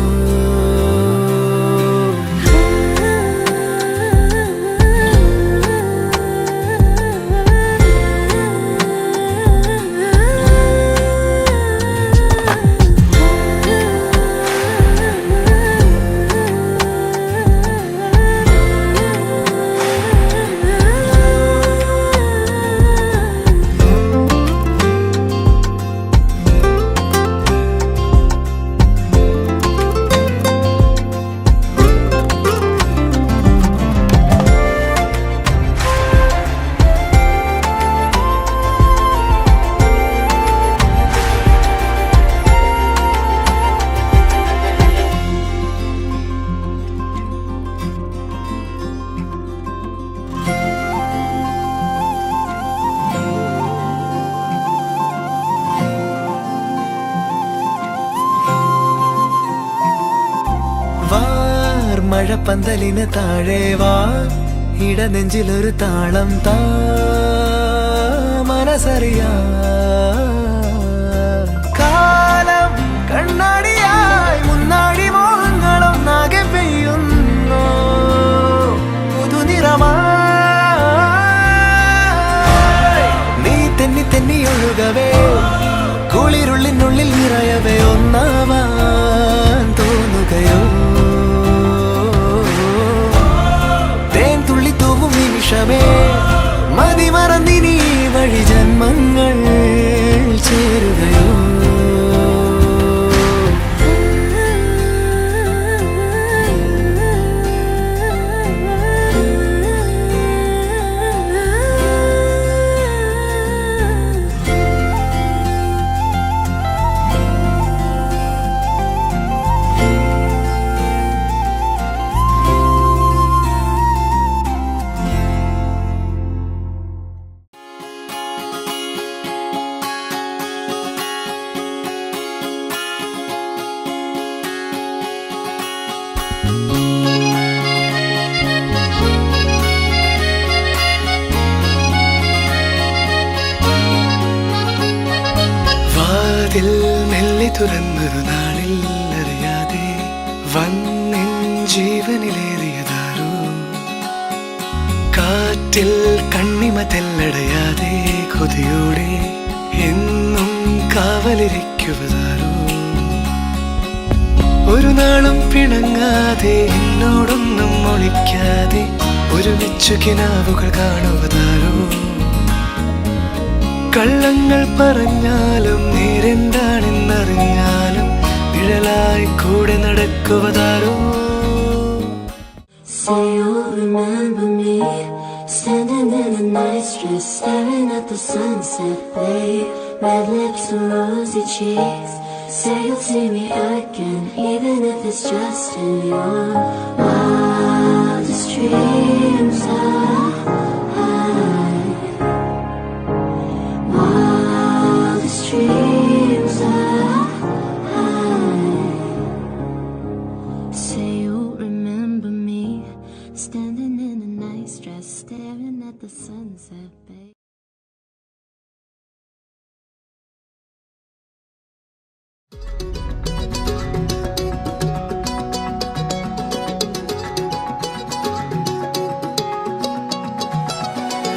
മഴപ്പന്തലിന് താഴെ വാ, ഇടനെഞ്ചിലൊരു താളം താ, മനസ്സറിയാ കാലം കണ്ണാടിയായി മുന്നാടി മോഹങ്ങളും നാകെ പെയ്യുന്നു പുതുനിറമായി. നീ തെന്നി തെന്നി ഒഴുകവേ, കുളിരുള്ളിനുള്ളിൽ നിറയവേ ഒന്നാവാൻ തോന്നുകയോ. നിമിഷമേ, മതി മറന്നിനി വഴി ജന്മങ്ങൾ ചേരുകയോ. മെല്ലെ തുറന്നൊരു നാളിൽ അറിയാതെ വന്നിൻ ജീവനിലേറിയതാരോ, കാറ്റിൽ കണ്ണിമ തെല്ലടയാതെ കൊതിയോടെ എന്നും കാവലിരിക്കുവതാരോ. ഒരു നാളും പിണങ്ങാതെ എന്നോടൊന്നും ഒളിക്കാതെ ഒരുമിച്ചു കിനാവുകൾ കാണുവതാരോ. കള്ളങ്ങൾ പറഞ്ഞാലും നേരെന്താണെന്നറിഞ്ഞാലും നിഴലായി കൂടെ നടക്കുവതാരോ. Say you'll remember me, standing in a nice dress, staring at the sunset, babe. Red lips and rosy cheeks. Say you'll see me again, even if it's just in your wildest dreams. Dreams say you'll remember me, standing in a nice dress, staring at the sunset, babe.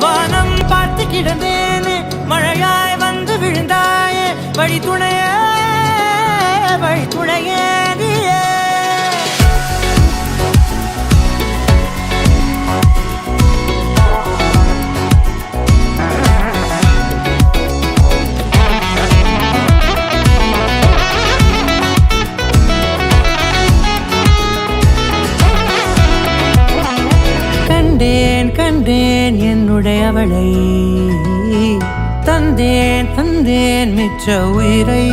வானம் பார்த்து கிடந்தேனே, மழையாய் வந்து விழுந்தாயே, வழி துணையே நீயே. கண்டேன் கண்டேன் என்னுடையவளை, தந்தேன் தந்தேன் மிச்ச உயிரை.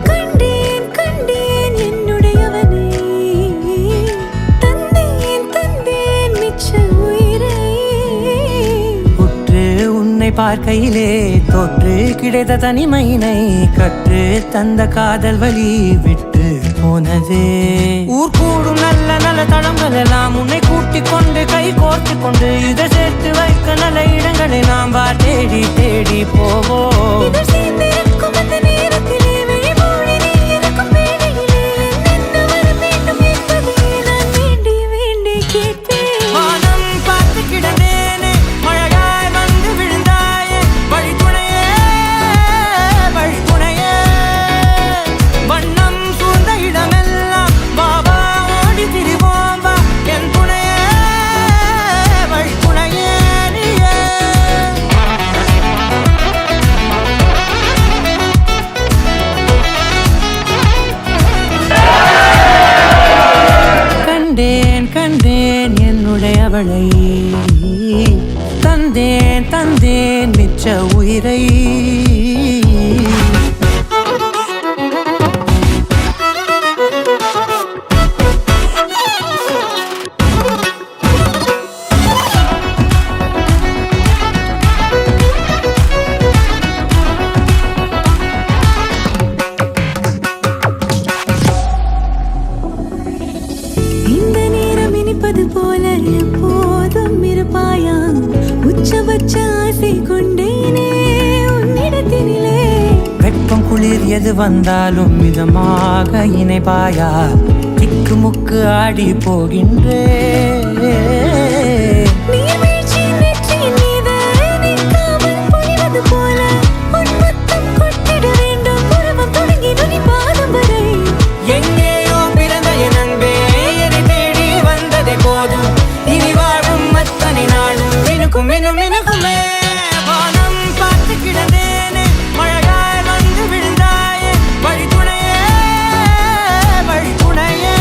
கண்டேன் கண்டேன் என்னுடையவனை, தந்தேன் தந்தேன் மிச்ச உயிரை. உற்று உன்னை பார்க்கையிலே தோற்று கிடைத்த தனிமையினை கற்று தந்த காதல் வழி விட்டு போனதே. ஊர் கூடும் நல்ல நல்ல தளங்கள் எல்லாம் உன்னை கூட்டிக் கொண்டு கை கோர்த்து கொண்டு இதை சேர்த்து வைக்க நல்ல இடங்களை நாம் தேடி தேடி போவோம். வானம் பார்த்து கிடந்தேனே, மழையாய் வந்து விழுந்தாயே, வழித்துணையே வழித்துணையே. வண்ணம் சூழ்ந்த இடமெல்லாம் பாபா ஓடி திரிவோம் வா, என் துணையே வழித்துணையே நீயே. கண்டேன் கண்டேன் என்னுடையவளை, தந்தேன் தந்தேன் மிச்ச உயிரை. இந்த நேரம் இனிப்பது போல எப்போதும் இருப்பாயா, உச்சபட்ச ஆசை கொண்டேனே உன்னிடத்தினிலே. வெப்பம் குளிர் எது வந்தாலும் மிதமாக இணைப்பாயா, திக்கு முக்கு ஆடி போகின்றே. நீர்வீழ்ச்சி நெற்றியின் மீது நிற்காமல் பொழிவது போல உன் முத்தம் கொட்டிட வேண்டும், உருவம் தொடங்கி நுனி பாதம் வரை. எங்கேயோ பிறந்த என் அன்பே, என்னை தேடி வந்ததே போதும், இனி வாழும் அத்தனை நாளும் மினுக்கும் மினும் மினுக்குமே. வானம் பார்த்து கிடந்தேனே, மழையாய் வந்து விழுந்தாயே, வழித்துணையே வழித்துணையே.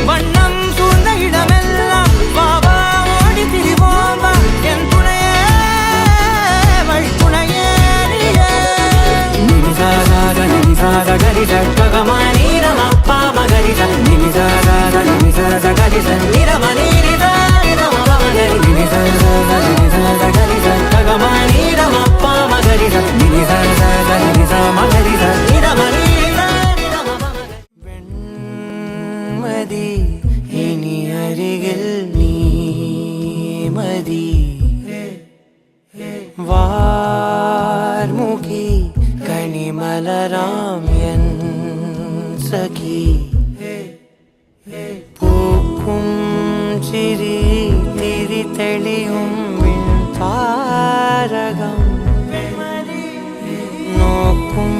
வண்ணம் சூழ்ந்த இடமெல்லாம் பாபா ஓடி திரிவோம் வா, என் துணையே வழித்துணையே நீயே. நினிசாக நினிசாக கரிச ககமானி ரமப்பா மகரிச, நினிசாக நினிசாக கரிச நிரமணி நிதா நிரமபமகரி, நினிசாக நினிசாக கரிச ககமானி ரமப்பா மகரிச, நினிசாக நினிசா மகரிச நிரமணி நிதா நிரமபமகரி. வெண்மதி இனி அருகில் நீ மதி, வார்முகி கனிமலராம் என் சகி. பூக்கும் சிரி திரி தெளியும் விண் தாரகம், நோக்கும்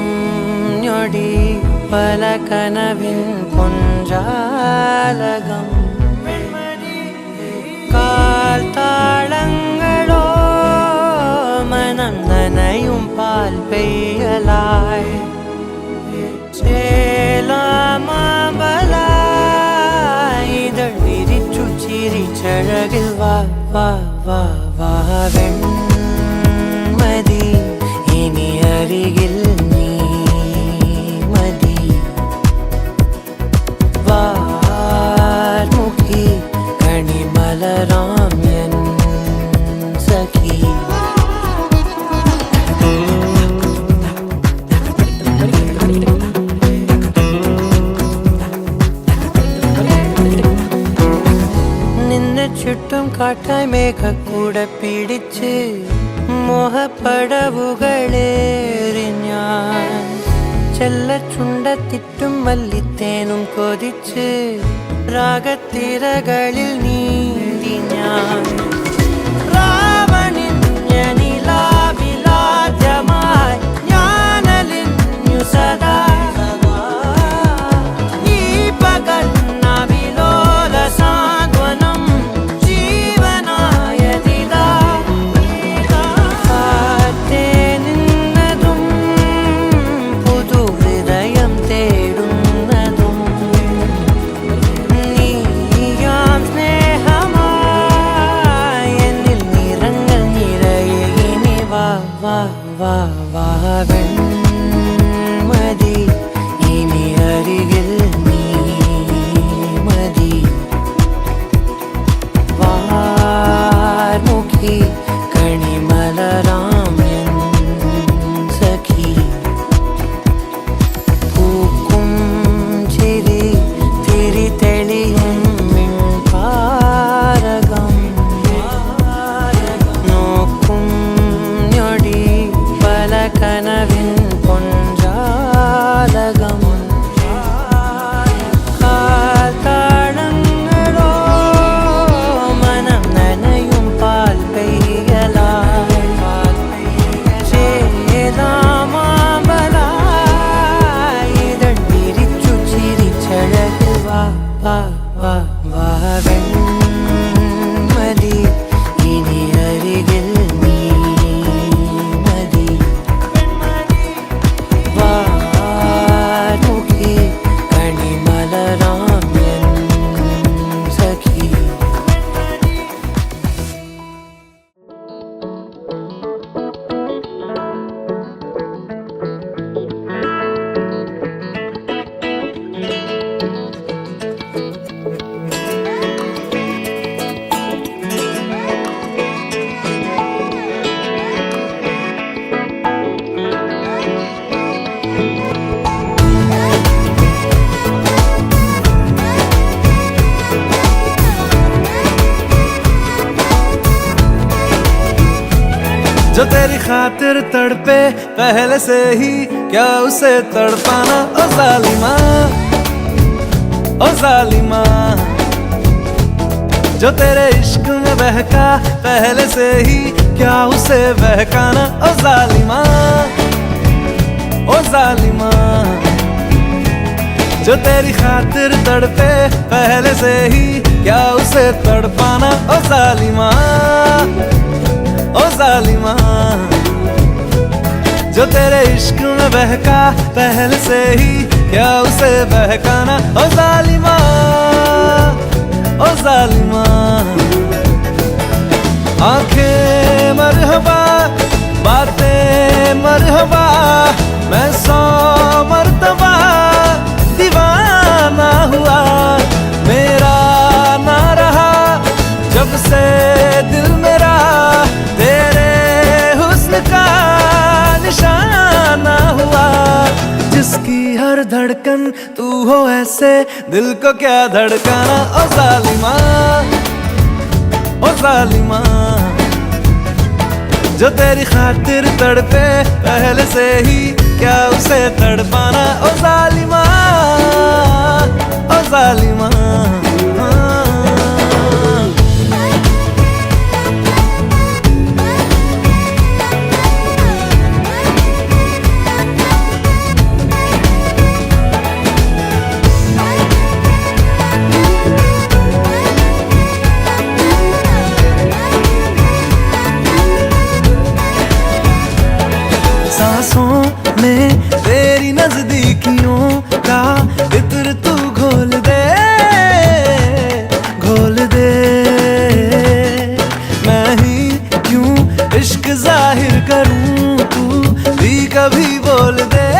நொடி பல கனவின் பொஞ்சாலகம். கால் தாளங்களோ மனம் நனையும் பால் பெய்யலாய், சேலாமபலாய் இதழ் விரிச்சு சிரிச்சழகில் வா வா வா வா. வெண்மதி இனி அருகில் நீ மதி, வார்முகி கனிமலராம் என் சகி. നിന്നെ ചുറ്റും കാട്ടായി മേഘക്കൂട പിടിച്ച് മോഹപ്പടവുകളേറി ഞാൻ, ചെല്ലച്ചുണ്ടത്തിട്ടും മല്ലിത്തേനും കൊതിച്ച് രാഗത്തിരകളിൽ നീന്തി ഞാൻ. രാവണിഞ്ഞനിലാവിലാദ്യമായി ഞാനലിഞ്ഞു സദാ, ഈ പകൽ നവിലോല സാന്ത്വനം ജീവനായതിതാ. കാത്തേ നിന്നതും പുതു ഹൃദയം തേടുന്നതും നീയാം സ്നേഹമായി വാ വാ വാവെൺമതി ഇനി അരികിൽ നീ മതി വാർമുഖി കണിമലരാം എൻ സഖി जो तेरी खातिर तड़पे पहले से ही क्या उसे तड़पाना ओ जालिमा ओ जालिमा जो तेरे इश्क में बहका पहले से ही क्या उसे बहकाना ओ जालिमा ओ जालिमा जो तेरी खातिर तड़पे पहले से ही क्या उसे तड़पाना ओ जालिमा ओ जालिमा जो तेरे इश्क में बहका पहले से ही क्या उसे बहकाना ओ जालिमा ओ जालिमा आंखें मरहबा बातें मरहबा मैं 100 मर्तबा दीवाना हुआ मेरा ना रहा जब से दिल मेरा तेरे हुस्न का निशाना हुआ जिसकी हर धड़कन तू हो ऐसे दिल को क्या धड़काना ओ जालिमा ओ जालिमा जो तेरी खातिर तड़पे पहले से ही क्या उसे तड़पाना ओ जालिमा ओ जालिमा सांसों में तेरी नजदीकियों का इत्र तू घोल दे मैं ही क्यों इश्क जाहिर करूं तू भी कभी बोल दे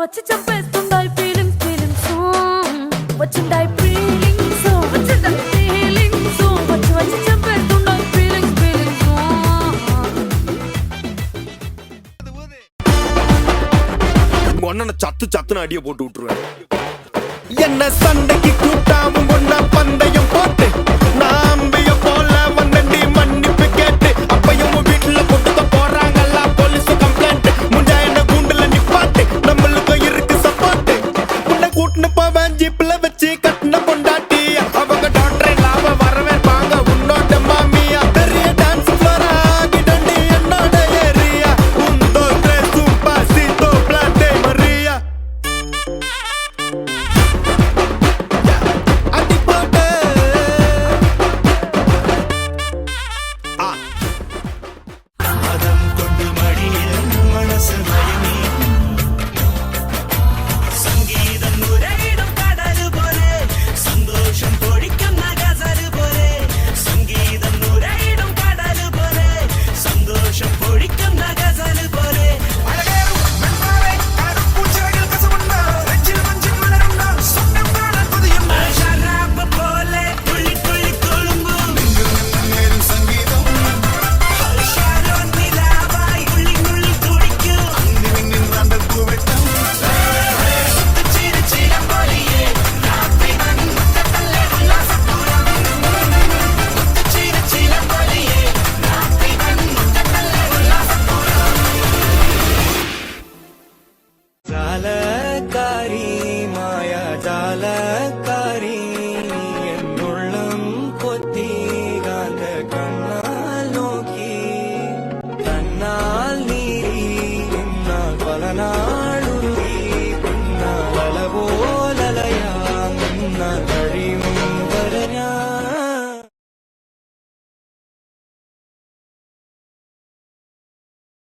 వచ్చి చంపేస్తుండాయి ఫీలింగ్స్ ఫీలింగ్స్ వచ్చిండాయి ఫీలింగ్స్ వచ్చిండాయి ఫీలింగ్స్ వచ్చి చంపేస్తుండాయి ఫీలింగ్స్ ఫీలింగ్స్ உங்க அண்ணனை சத்துன்னு அடியை போட்டு விட்டுருவேன். என்ன சண்டைக்கு கூட்டாவும் ஒன்னா பந்தயம் போட்டு நாம்பிய போல வந்தண்டி மன்னிப்பு கேட்டு அப்பையும் வீட்டுல கொட்டுக்க போறாங்கல்ல போலீஸ் கம்ப்ளைண்ட் முஞ்சா என்ன கூண்டுல நிப்பாட்டு நம்மளுக்கு இருக்கு சப்போர்ட் உன்னை கூட்டுன்னு போவேன் ஜீப்ல வச்சு கட்டின பொண்டாட்டி அவங்க டாக்டர் லாப வரவேற்பாங்க உன்னோட மாமியா பெரிய டான்ஸ் ஃப்ளோரா கிடண்டி என்னோட ஏரியா உந்தோ ட்ரெஸ்ஸும் பாசித்தோ பிளாட்டே மரியா जालकारी माया जालकारी